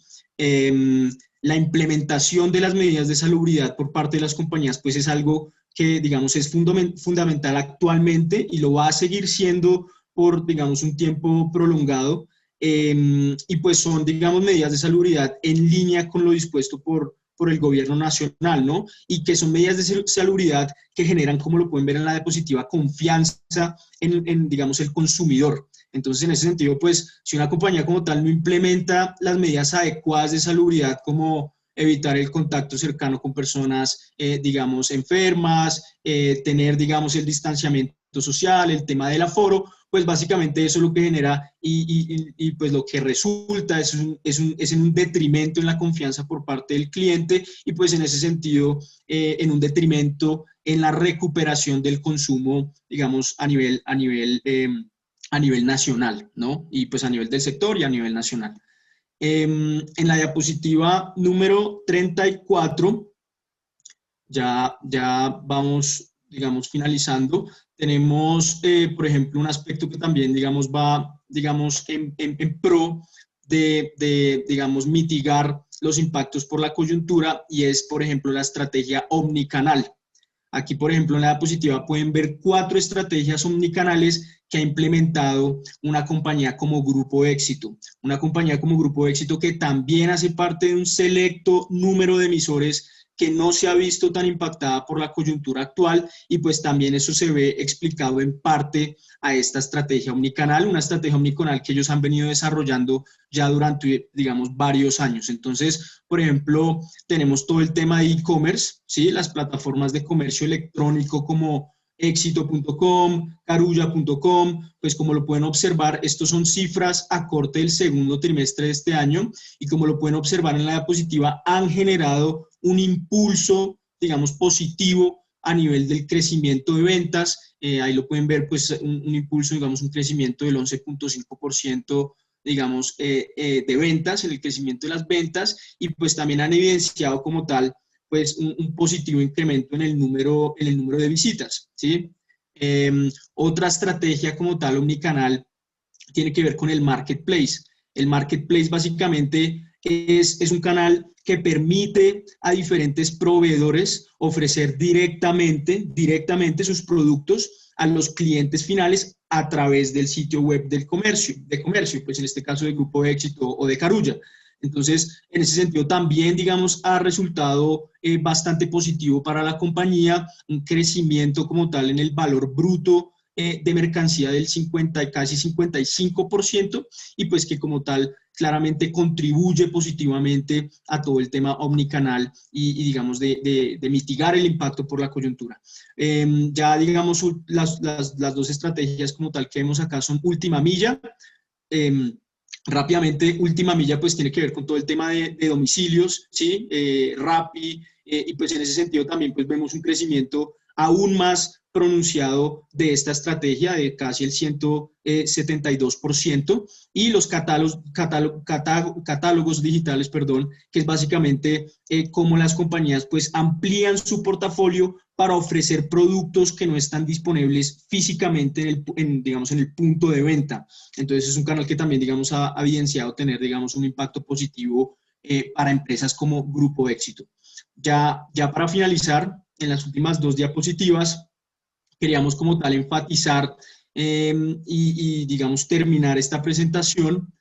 La implementación de las medidas de salubridad por parte de las compañías, pues es algo que, digamos, es fundamental actualmente y lo va a seguir siendo por, digamos, un tiempo prolongado. Y pues son, digamos, medidas de salubridad en línea con lo dispuesto por el gobierno nacional, ¿no? Y que son medidas de salubridad que generan, como lo pueden ver en la diapositiva, confianza en digamos, el consumidor. Entonces, en ese sentido, pues, si una compañía como tal no implementa las medidas adecuadas de salubridad, como evitar el contacto cercano con personas, digamos, enfermas, tener, digamos, el distanciamiento social, el tema del aforo, pues básicamente eso es lo que genera y pues lo que resulta es en un detrimento en la confianza por parte del cliente y pues en ese sentido en un detrimento en la recuperación del consumo, digamos, a nivel nacional, ¿no? Y pues a nivel del sector y a nivel nacional. En la diapositiva número 34, ya vamos, digamos, finalizando. Tenemos, por ejemplo, un aspecto que también, digamos, va, digamos, en pro de, digamos, mitigar los impactos por la coyuntura y es, por ejemplo, la estrategia omnicanal. Aquí, por ejemplo, en la diapositiva pueden ver 4 estrategias omnicanales que ha implementado una compañía como Grupo Éxito. Una compañía como Grupo Éxito que también hace parte de un selecto número de emisores que no se ha visto tan impactada por la coyuntura actual y pues también eso se ve explicado en parte a esta estrategia omnicanal, una estrategia omnicanal que ellos han venido desarrollando ya durante, digamos, varios años. Entonces, por ejemplo, tenemos todo el tema de e-commerce, ¿sí? Las plataformas de comercio electrónico como Éxito.com, Carulla.com, pues como lo pueden observar, estos son cifras a corte del segundo trimestre de este año y como lo pueden observar en la diapositiva, han generado un impulso, digamos, positivo a nivel del crecimiento de ventas. Ahí lo pueden ver, pues un impulso, digamos, un crecimiento del 11.5%, digamos, de ventas, en el crecimiento de las ventas y pues también han evidenciado como tal pues un positivo incremento en el número de visitas, ¿sí? Otra estrategia como tal omnicanal tiene que ver con el marketplace. El marketplace básicamente es un canal que permite a diferentes proveedores ofrecer directamente sus productos a los clientes finales a través del sitio web del comercio, pues en este caso del Grupo Éxito o de Carulla. Entonces, en ese sentido también, digamos, ha resultado bastante positivo para la compañía, un crecimiento como tal en el valor bruto de mercancía del 50 casi 55%, y pues que como tal claramente contribuye positivamente a todo el tema omnicanal y digamos de mitigar el impacto por la coyuntura. Ya digamos las dos estrategias como tal que vemos acá son última milla. Rápidamente, última milla pues tiene que ver con todo el tema de domicilios, ¿sí? Rappi, y pues en ese sentido también pues vemos un crecimiento aún más pronunciado de esta estrategia de casi el 172%, y los catálogos digitales, perdón, que es básicamente cómo las compañías pues amplían su portafolio para ofrecer productos que no están disponibles físicamente digamos, en el punto de venta. Entonces es un canal que también, digamos, ha evidenciado tener, digamos, un impacto positivo para empresas como Grupo Éxito. Ya para finalizar, en las últimas dos diapositivas, queríamos como tal enfatizar y, digamos, terminar esta presentación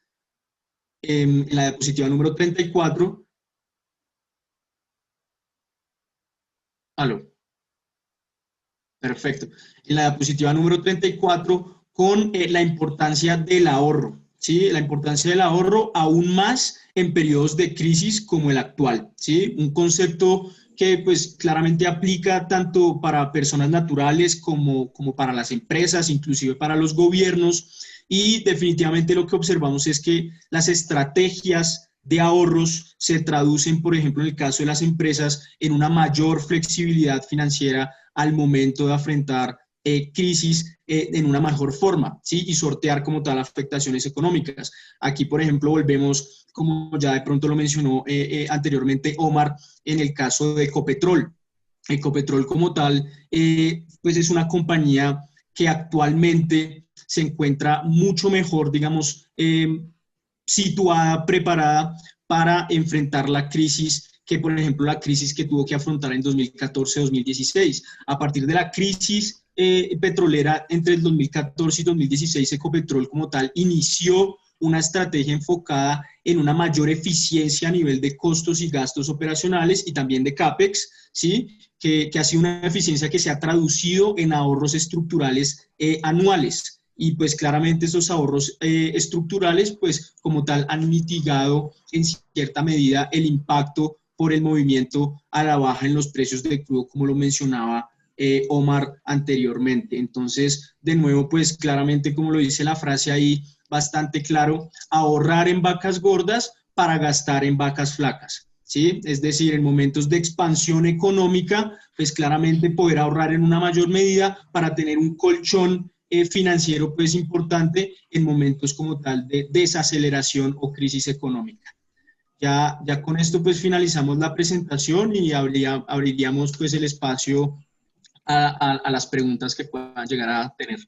en la diapositiva número 34. Aló. Perfecto. En la diapositiva número 34, con la importancia del ahorro, ¿sí? La importancia del ahorro aún más en periodos de crisis como el actual, ¿sí? Un concepto que pues claramente aplica tanto para personas naturales como para las empresas, inclusive para los gobiernos, y definitivamente lo que observamos es que las estrategias de ahorros se traducen, por ejemplo, en el caso de las empresas, en una mayor flexibilidad financiera al momento de afrontar crisis en una mejor forma, ¿sí? Y sortear como tal afectaciones económicas. Aquí, por ejemplo, volvemos, como ya de pronto lo mencionó anteriormente Omar, en el caso de Ecopetrol. Ecopetrol como tal, pues es una compañía que actualmente se encuentra mucho mejor, digamos, situada, preparada para enfrentar la crisis que, por ejemplo, la crisis que tuvo que afrontar en 2014-2016. A partir de la crisis petrolera entre el 2014 y 2016, Ecopetrol como tal inició una estrategia enfocada en una mayor eficiencia a nivel de costos y gastos operacionales y también de CAPEX, ¿sí? Que ha sido una eficiencia que se ha traducido en ahorros estructurales anuales. Y pues claramente esos ahorros estructurales pues como tal han mitigado en cierta medida el impacto por el movimiento a la baja en los precios de crudo, como lo mencionaba Omar anteriormente. Entonces, de nuevo, pues claramente, como lo dice la frase ahí, bastante claro, ahorrar en vacas gordas para gastar en vacas flacas, ¿sí? Es decir, en momentos de expansión económica, pues claramente poder ahorrar en una mayor medida para tener un colchón financiero pues importante en momentos como tal de desaceleración o crisis económica. Ya con esto pues finalizamos la presentación y abriríamos pues el espacio a las preguntas que puedan llegar a tener.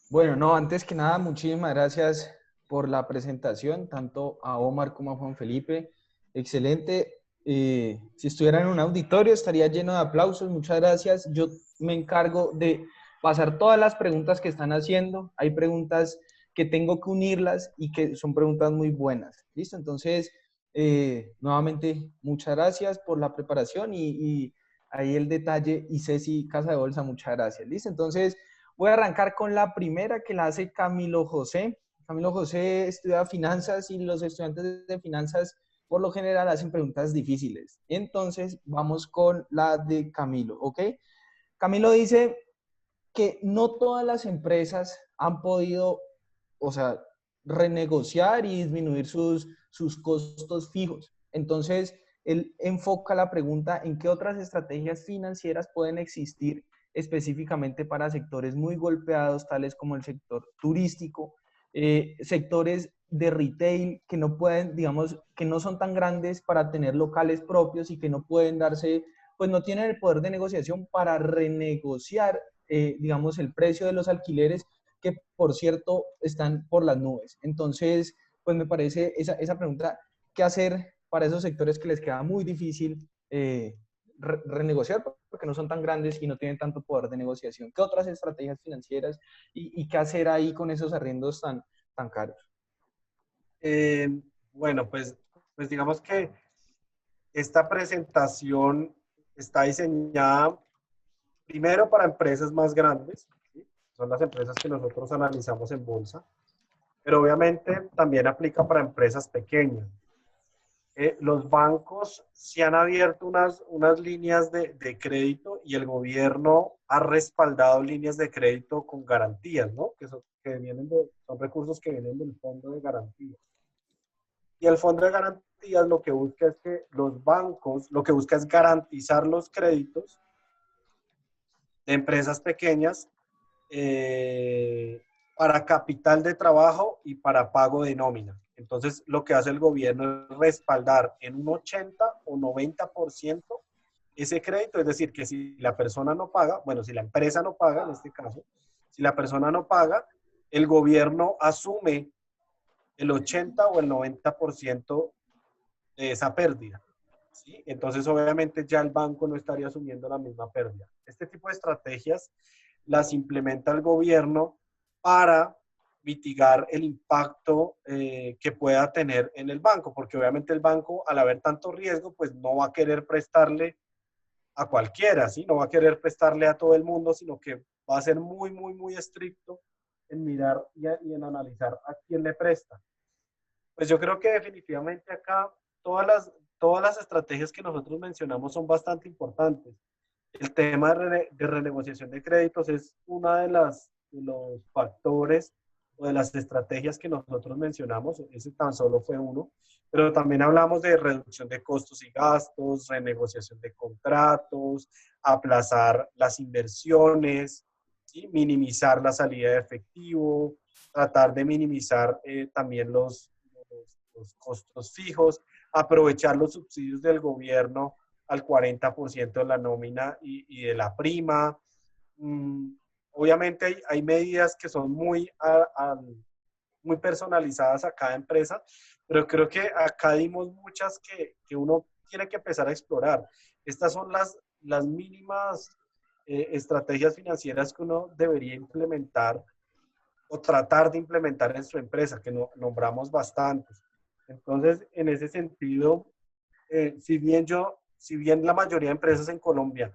Bueno, no, antes que nada, muchísimas gracias por la presentación, tanto a Omar como a Juan Felipe. Excelente. Si estuviera en un auditorio estaría lleno de aplausos. Muchas gracias. Yo me encargo de pasar todas las preguntas que están haciendo. Hay preguntas que tengo que unirlas y que son preguntas muy buenas. ¿Listo? Entonces, nuevamente, muchas gracias por la preparación y ahí el detalle. Y Ceci Casa de Bolsa, muchas gracias. ¿Listo? Entonces, voy a arrancar con la primera que la hace Camilo José. Camilo José estudia finanzas y los estudiantes de finanzas por lo general hacen preguntas difíciles. Entonces, vamos con la de Camilo, ¿ok? Camilo dice que no todas las empresas han podido, o sea, renegociar y disminuir sus costos fijos. Entonces, él enfoca la pregunta en qué otras estrategias financieras pueden existir específicamente para sectores muy golpeados, tales como el sector turístico, sectores de retail que no pueden, digamos, que no son tan grandes para tener locales propios y que no pueden darse, pues no tienen el poder de negociación para renegociar, digamos, el precio de los alquileres que por cierto están por las nubes. Entonces, pues me parece esa pregunta, ¿qué hacer para esos sectores que les queda muy difícil renegociar porque no son tan grandes y no tienen tanto poder de negociación? ¿Qué otras estrategias financieras y qué hacer ahí con esos arriendos tan caros? Bueno, pues digamos que esta presentación está diseñada primero para empresas más grandes, ¿sí? Son las empresas que nosotros analizamos en bolsa, pero obviamente también aplica para empresas pequeñas. Los bancos se han abierto unas líneas de crédito y el gobierno ha respaldado líneas de crédito con garantías, ¿no? Son recursos que vienen del fondo de garantía. Y el fondo de garantías lo que busca es que los bancos, lo que busca es garantizar los créditos de empresas pequeñas para capital de trabajo y para pago de nómina. Entonces, lo que hace el gobierno es respaldar en un 80 o 90% ese crédito, es decir, que si la persona no paga, bueno, si la empresa no paga, en este caso, si la persona no paga, el gobierno asume el 80 o el 90% de esa pérdida, ¿sí? Entonces, obviamente, ya el banco no estaría asumiendo la misma pérdida. Este tipo de estrategias las implementa el gobierno para mitigar el impacto que pueda tener en el banco, porque obviamente el banco, al haber tanto riesgo, pues no va a querer prestarle a cualquiera, ¿sí? No va a querer prestarle a todo el mundo, sino que va a ser muy, muy, muy estricto en mirar y en analizar a quién le presta. Pues yo creo que definitivamente acá todas las estrategias que nosotros mencionamos son bastante importantes. El tema de renegociación de créditos es una de los factores o de las estrategias que nosotros mencionamos. Ese tan solo fue uno. Pero también hablamos de reducción de costos y gastos, renegociación de contratos, aplazar las inversiones, ¿sí? Minimizar la salida de efectivo, tratar de minimizar también los costos fijos, aprovechar los subsidios del gobierno al 40% de la nómina y de la prima. Obviamente hay medidas que son muy personalizadas a cada empresa, pero creo que acá dimos muchas que uno tiene que empezar a explorar. Estas son las mínimas estrategias financieras que uno debería implementar o tratar de implementar en su empresa, que nombramos bastantes. Entonces, en ese sentido, si bien la mayoría de empresas en Colombia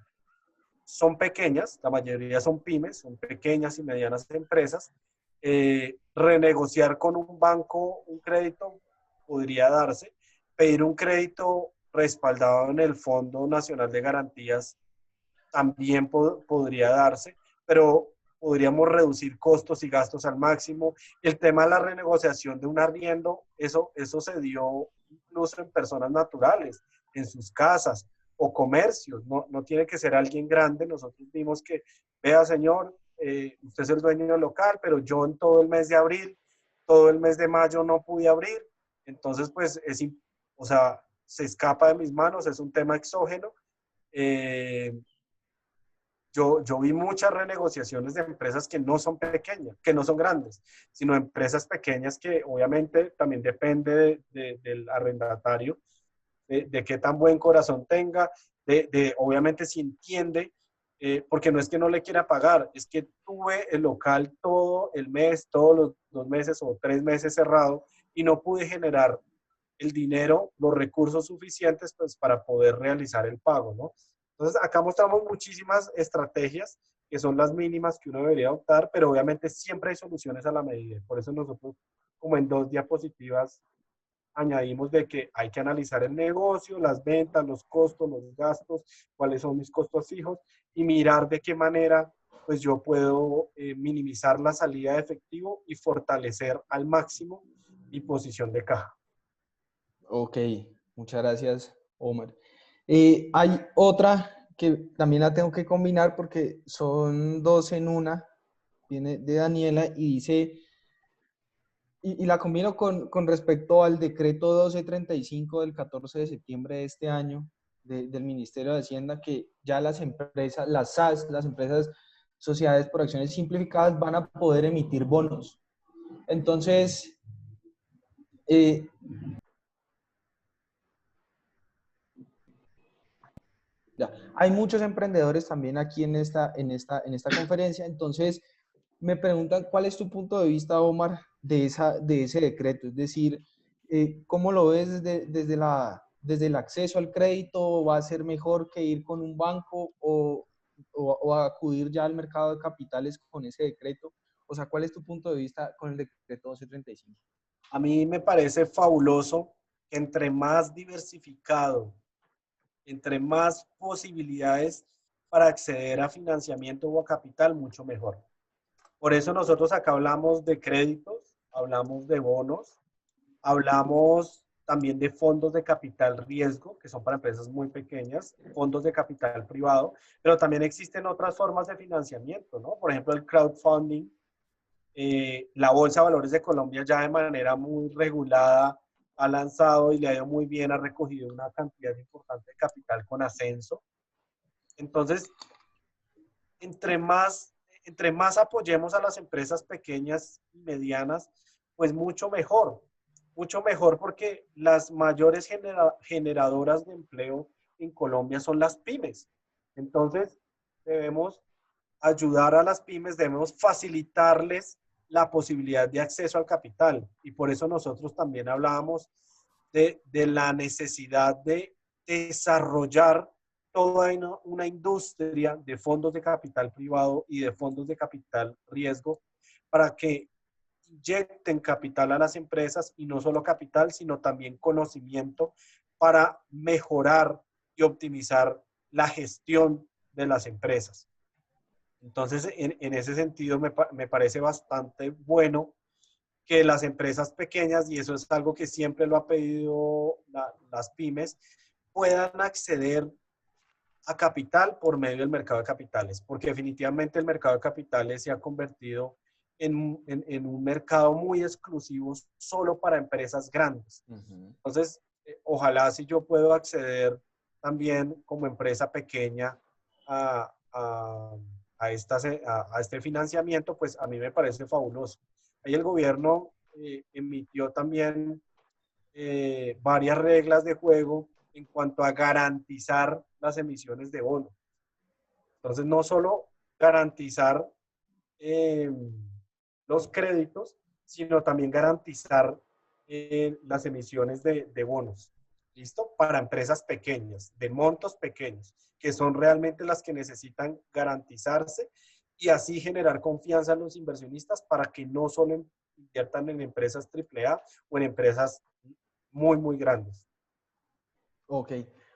son pequeñas, la mayoría son pymes, son pequeñas y medianas empresas, renegociar con un banco un crédito podría darse, pedir un crédito respaldado en el Fondo Nacional de Garantías también podría darse, pero podríamos reducir costos y gastos al máximo. El tema de la renegociación de un arriendo, eso se dio incluso en personas naturales, en sus casas o comercios, no tiene que ser alguien grande. Nosotros vimos que, vea señor, usted es el dueño del local, pero yo en todo el mes de abril, todo el mes de mayo no pude abrir, entonces pues o sea, se escapa de mis manos, es un tema exógeno. Yo vi muchas renegociaciones de empresas que no son pequeñas, que no son grandes, sino empresas pequeñas que obviamente también depende del arrendatario, de qué tan buen corazón tenga, obviamente si entiende, porque no es que no le quiera pagar, es que tuve el local todo el mes, todos los 2 meses o 3 meses cerrado y no pude generar el dinero, los recursos suficientes pues, para poder realizar el pago, ¿no? Entonces, acá mostramos muchísimas estrategias que son las mínimas que uno debería adoptar, pero obviamente siempre hay soluciones a la medida. Por eso nosotros, como en 2 diapositivas, añadimos de que hay que analizar el negocio, las ventas, los costos, los gastos, cuáles son mis costos fijos y mirar de qué manera pues yo puedo minimizar la salida de efectivo y fortalecer al máximo mi posición de caja. Ok, muchas gracias, Omar. Hay otra que también la tengo que combinar porque son dos en una. Viene de Daniela y dice, y la combino con respecto al decreto 1235 del 14 de septiembre de este año del Ministerio de Hacienda, que ya las empresas, las SAS, las empresas sociedades por acciones simplificadas van a poder emitir bonos. Entonces, ya. Hay muchos emprendedores también aquí en esta conferencia, entonces me preguntan cuál es tu punto de vista, Omar, de ese decreto, es decir, ¿cómo lo ves desde el acceso al crédito? ¿Va a ser mejor que ir con un banco o acudir ya al mercado de capitales con ese decreto? O sea, ¿cuál es tu punto de vista con el decreto 1235? A mí me parece fabuloso que entre más diversificado, entre más posibilidades para acceder a financiamiento o a capital, mucho mejor. Por eso nosotros acá hablamos de créditos, hablamos de bonos, hablamos también de fondos de capital riesgo, que son para empresas muy pequeñas, fondos de capital privado, pero también existen otras formas de financiamiento, ¿no? Por ejemplo, el crowdfunding. La Bolsa de Valores de Colombia ya de manera muy regulada ha lanzado y le ha ido muy bien, ha recogido una cantidad importante de capital con Ascenso. Entonces, entre más, entre más apoyemos a las empresas pequeñas y medianas, pues mucho mejor porque las mayores generadoras de empleo en Colombia son las pymes. Entonces, debemos ayudar a las pymes, debemos facilitarles la posibilidad de acceso al capital. Y por eso nosotros también hablábamos de la necesidad de desarrollar toda una industria de fondos de capital privado y de fondos de capital riesgo para que inyecten capital a las empresas y no solo capital, sino también conocimiento para mejorar y optimizar la gestión de las empresas. Entonces, en ese sentido, me parece bastante bueno que las empresas pequeñas, y eso es algo que siempre lo ha pedido las pymes, puedan acceder a capital por medio del mercado de capitales, porque definitivamente el mercado de capitales se ha convertido en un mercado muy exclusivo solo para empresas grandes. Entonces, ojalá si yo puedo acceder también como empresa pequeña a, a, a este financiamiento, pues a mí me parece fabuloso. Ahí el gobierno emitió también varias reglas de juego en cuanto a garantizar las emisiones de bonos. Entonces, no solo garantizar los créditos, sino también garantizar las emisiones de bonos. ¿Listo? Para empresas pequeñas, de montos pequeños, que son realmente las que necesitan garantizarse y así generar confianza en los inversionistas para que no solo inviertan en empresas AAA o en empresas muy, muy grandes. Ok,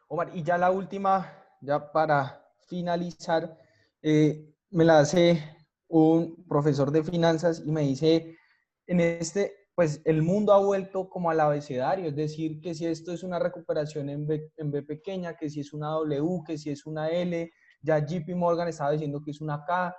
Omar, y ya la última, ya para finalizar, me la hace un profesor de finanzas y me dice, pues el mundo ha vuelto como al abecedario, es decir, que si esto es una recuperación en B pequeña, que si es una W, que si es una L, ya JP Morgan estaba diciendo que es una K,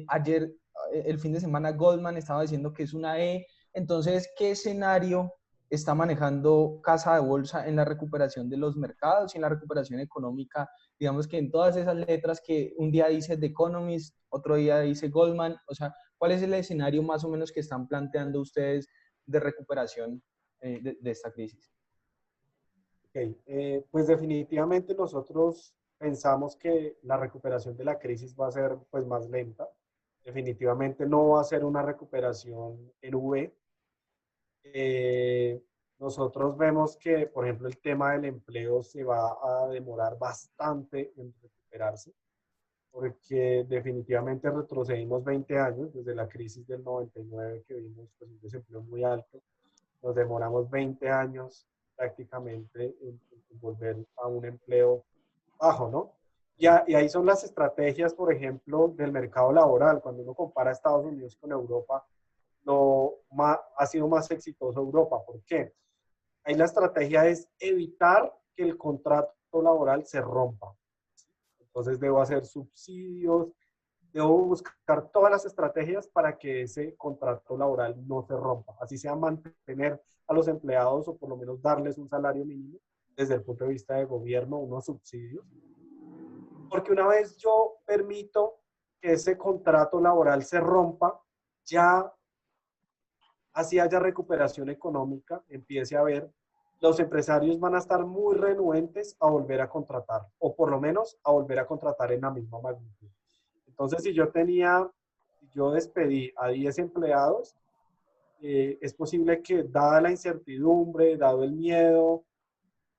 ayer, el fin de semana, Goldman estaba diciendo que es una E, entonces, ¿qué escenario está manejando casa de bolsa en la recuperación de los mercados y en la recuperación económica? Digamos que en todas esas letras que un día dice The Economist, otro día dice Goldman, o sea, ¿cuál es el escenario más o menos que están planteando ustedes de recuperación de esta crisis? Okay. Pues definitivamente nosotros pensamos que la recuperación de la crisis va a ser pues más lenta. Definitivamente no va a ser una recuperación en V. Nosotros vemos que, por ejemplo, el tema del empleo se va a demorar bastante en recuperarse, porque definitivamente retrocedimos 20 años desde la crisis del 99 que vimos pues, un desempleo muy alto. Nos demoramos 20 años prácticamente en volver a un empleo bajo, ¿no? Y ahí son las estrategias, por ejemplo, del mercado laboral. Cuando uno compara Estados Unidos con Europa, ha sido más exitoso Europa. ¿Por qué? Ahí la estrategia es evitar que el contrato laboral se rompa. Entonces debo hacer subsidios, debo buscar todas las estrategias para que ese contrato laboral no se rompa. Así sea mantener a los empleados o por lo menos darles un salario mínimo desde el punto de vista de gobierno, unos subsidios. Porque una vez yo permito que ese contrato laboral se rompa, ya así haya recuperación económica, empiece a haber, los empresarios van a estar muy renuentes a volver a contratar, o por lo menos a volver a contratar en la misma magnitud. Entonces, si yo despedí a 10 empleados, es posible que, dada la incertidumbre, dado el miedo,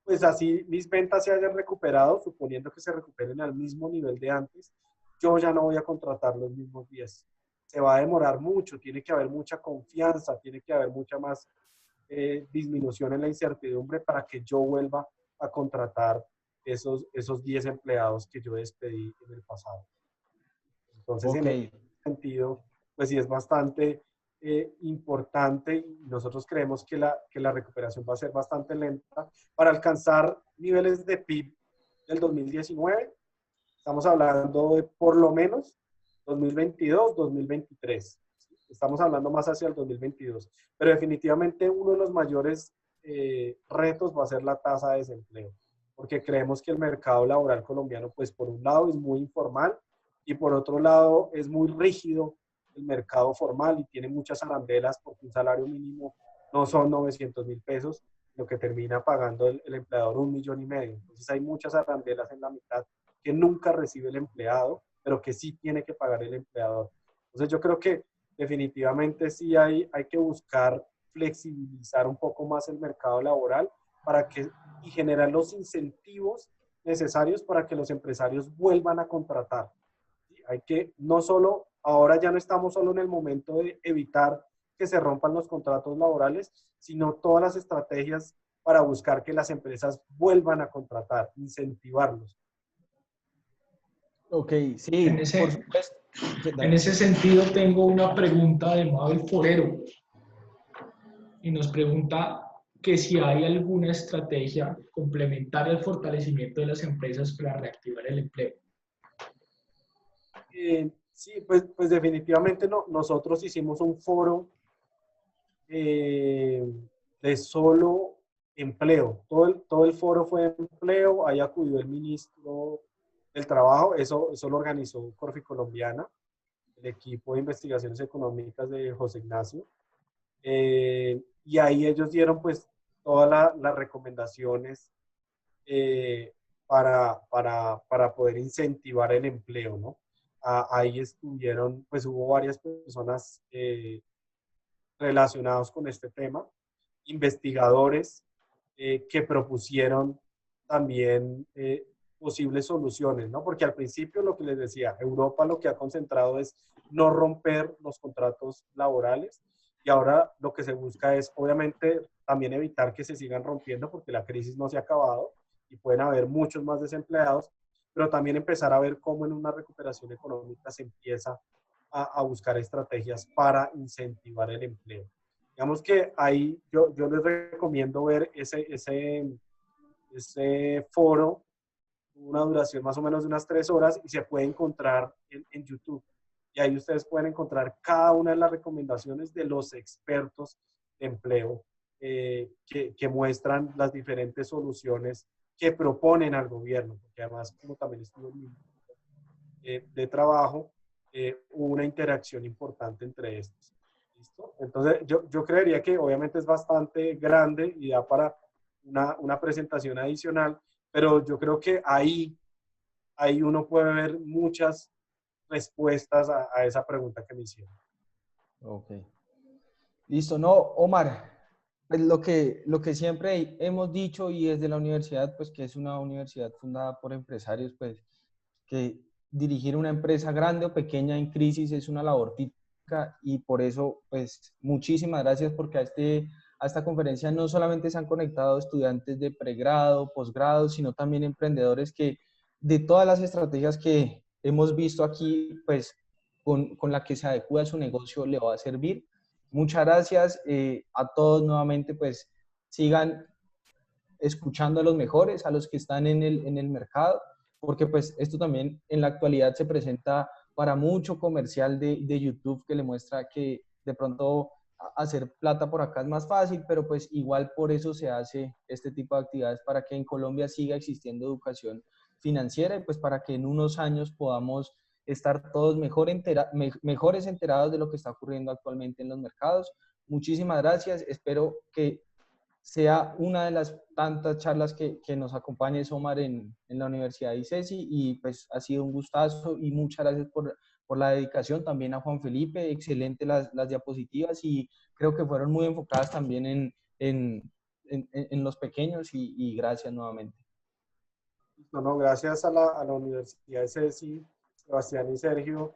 pues así mis ventas se hayan recuperado, suponiendo que se recuperen al mismo nivel de antes, yo ya no voy a contratar los mismos 10. Se va a demorar mucho, tiene que haber mucha confianza, tiene que haber mucha más disminución en la incertidumbre para que yo vuelva a contratar esos 10 empleados que yo despedí en el pasado. Entonces, Ok, en ese sentido, pues sí es bastante importante y nosotros creemos que la recuperación va a ser bastante lenta para alcanzar niveles de PIB del 2019. Estamos hablando de por lo menos 2022, 2023. Estamos hablando más hacia el 2022. Pero definitivamente uno de los mayores retos va a ser la tasa de desempleo, porque creemos que el mercado laboral colombiano, pues por un lado es muy informal y por otro lado es muy rígido el mercado formal y tiene muchas arandelas porque un salario mínimo no son 900.000 pesos, lo que termina pagando el empleador 1,5 millones. Entonces hay muchas arandelas en la mitad que nunca recibe el empleado, pero que sí tiene que pagar el empleador. Entonces yo creo que definitivamente sí hay que buscar flexibilizar un poco más el mercado laboral y generar los incentivos necesarios para que los empresarios vuelvan a contratar. Hay que, no solo, ahora ya no estamos solo en el momento de evitar que se rompan los contratos laborales, sino todas las estrategias para buscar que las empresas vuelvan a contratar, incentivarlos. ok, En sí, por ese, supuesto. Sí, en dale. ese sentido, tengo una pregunta de Mabel Forero y nos pregunta que si hay alguna estrategia complementaria al fortalecimiento de las empresas para reactivar el empleo. Sí, pues definitivamente no, nosotros hicimos un foro de solo empleo. Todo el foro fue empleo, ahí acudió el ministro del Trabajo, eso lo organizó Corfi Colombiana, el equipo de investigaciones económicas de José Ignacio. Y ahí ellos dieron pues todas las recomendaciones para poder incentivar el empleo, ¿no? Ahí estuvieron, pues hubo varias personas relacionados con este tema, investigadores que propusieron también posibles soluciones, ¿no? Porque al principio lo que les decía, Europa lo que ha concentrado es no romper los contratos laborales y ahora lo que se busca es obviamente también evitar que se sigan rompiendo porque la crisis no se ha acabado y pueden haber muchos más desempleados, pero también empezar a ver cómo en una recuperación económica se empieza a buscar estrategias para incentivar el empleo. Digamos que ahí yo les recomiendo ver ese foro, una duración más o menos de unas 3 horas y se puede encontrar en YouTube. Y ahí ustedes pueden encontrar cada una de las recomendaciones de los expertos de empleo que muestran las diferentes soluciones que proponen al gobierno, porque además, como también estuvo el ministro de Trabajo, hubo una interacción importante entre estos. ¿Listo? Entonces, yo creería que obviamente es bastante grande y da para una presentación adicional, pero yo creo que ahí uno puede ver muchas respuestas a esa pregunta que me hicieron. Ok. Listo, no, Omar, pues lo que siempre hemos dicho y desde la universidad, pues que es una universidad fundada por empresarios, pues que dirigir una empresa grande o pequeña en crisis es una labor típica y por eso, pues muchísimas gracias porque a esta conferencia no solamente se han conectado estudiantes de pregrado, posgrado, sino también emprendedores que de todas las estrategias que hemos visto aquí, pues con la que se adecua a su negocio le va a servir. Muchas gracias a todos nuevamente, pues sigan escuchando a los mejores, a los que están en el mercado, porque pues esto también en la actualidad se presenta para mucho comercial de YouTube que le muestra que de pronto hacer plata por acá es más fácil, pero pues igual por eso se hace este tipo de actividades para que en Colombia siga existiendo educación financiera y pues para que en unos años podamos estar todos mejores enterados de lo que está ocurriendo actualmente en los mercados. Muchísimas gracias. Espero que sea una de las tantas charlas que nos acompañe Omar en la Universidad de ICESI, y pues ha sido un gustazo y muchas gracias por la dedicación. También a Juan Felipe, excelente las diapositivas, y creo que fueron muy enfocadas también en los pequeños, y gracias nuevamente. No, gracias a la Universidad de ICESI, Sebastián y Sergio,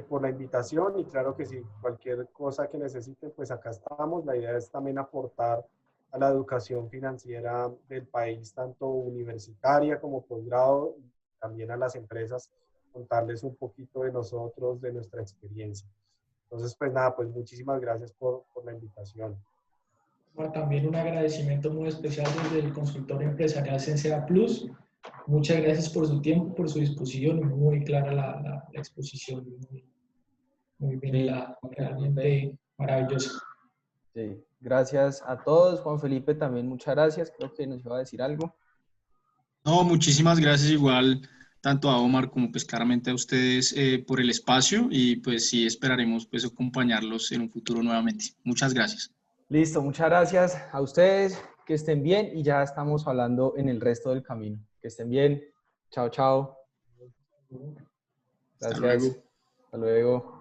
por la invitación, y claro que sí, cualquier cosa que necesiten, pues acá estamos. La idea es también aportar a la educación financiera del país, tanto universitaria como posgrado, y también a las empresas, contarles un poquito de nosotros, de nuestra experiencia. Entonces, pues nada, pues muchísimas gracias por la invitación. Bueno, también un agradecimiento muy especial desde el consultorio empresarial Sensea Plus. Muchas gracias por su tiempo, por su disposición, muy clara la exposición, muy bien, Sí, realmente maravillosa. Sí, gracias a todos. Juan Felipe también, muchas gracias. Creo que nos iba a decir algo. No, muchísimas gracias igual tanto a Omar como pues claramente a ustedes por el espacio, y pues sí esperaremos pues acompañarlos en un futuro nuevamente. Muchas gracias. Listo, muchas gracias a ustedes. Que estén bien, y ya estamos hablando en el resto del camino. Que estén bien. Chao, chao. Hasta Gracias. luego. Hasta luego.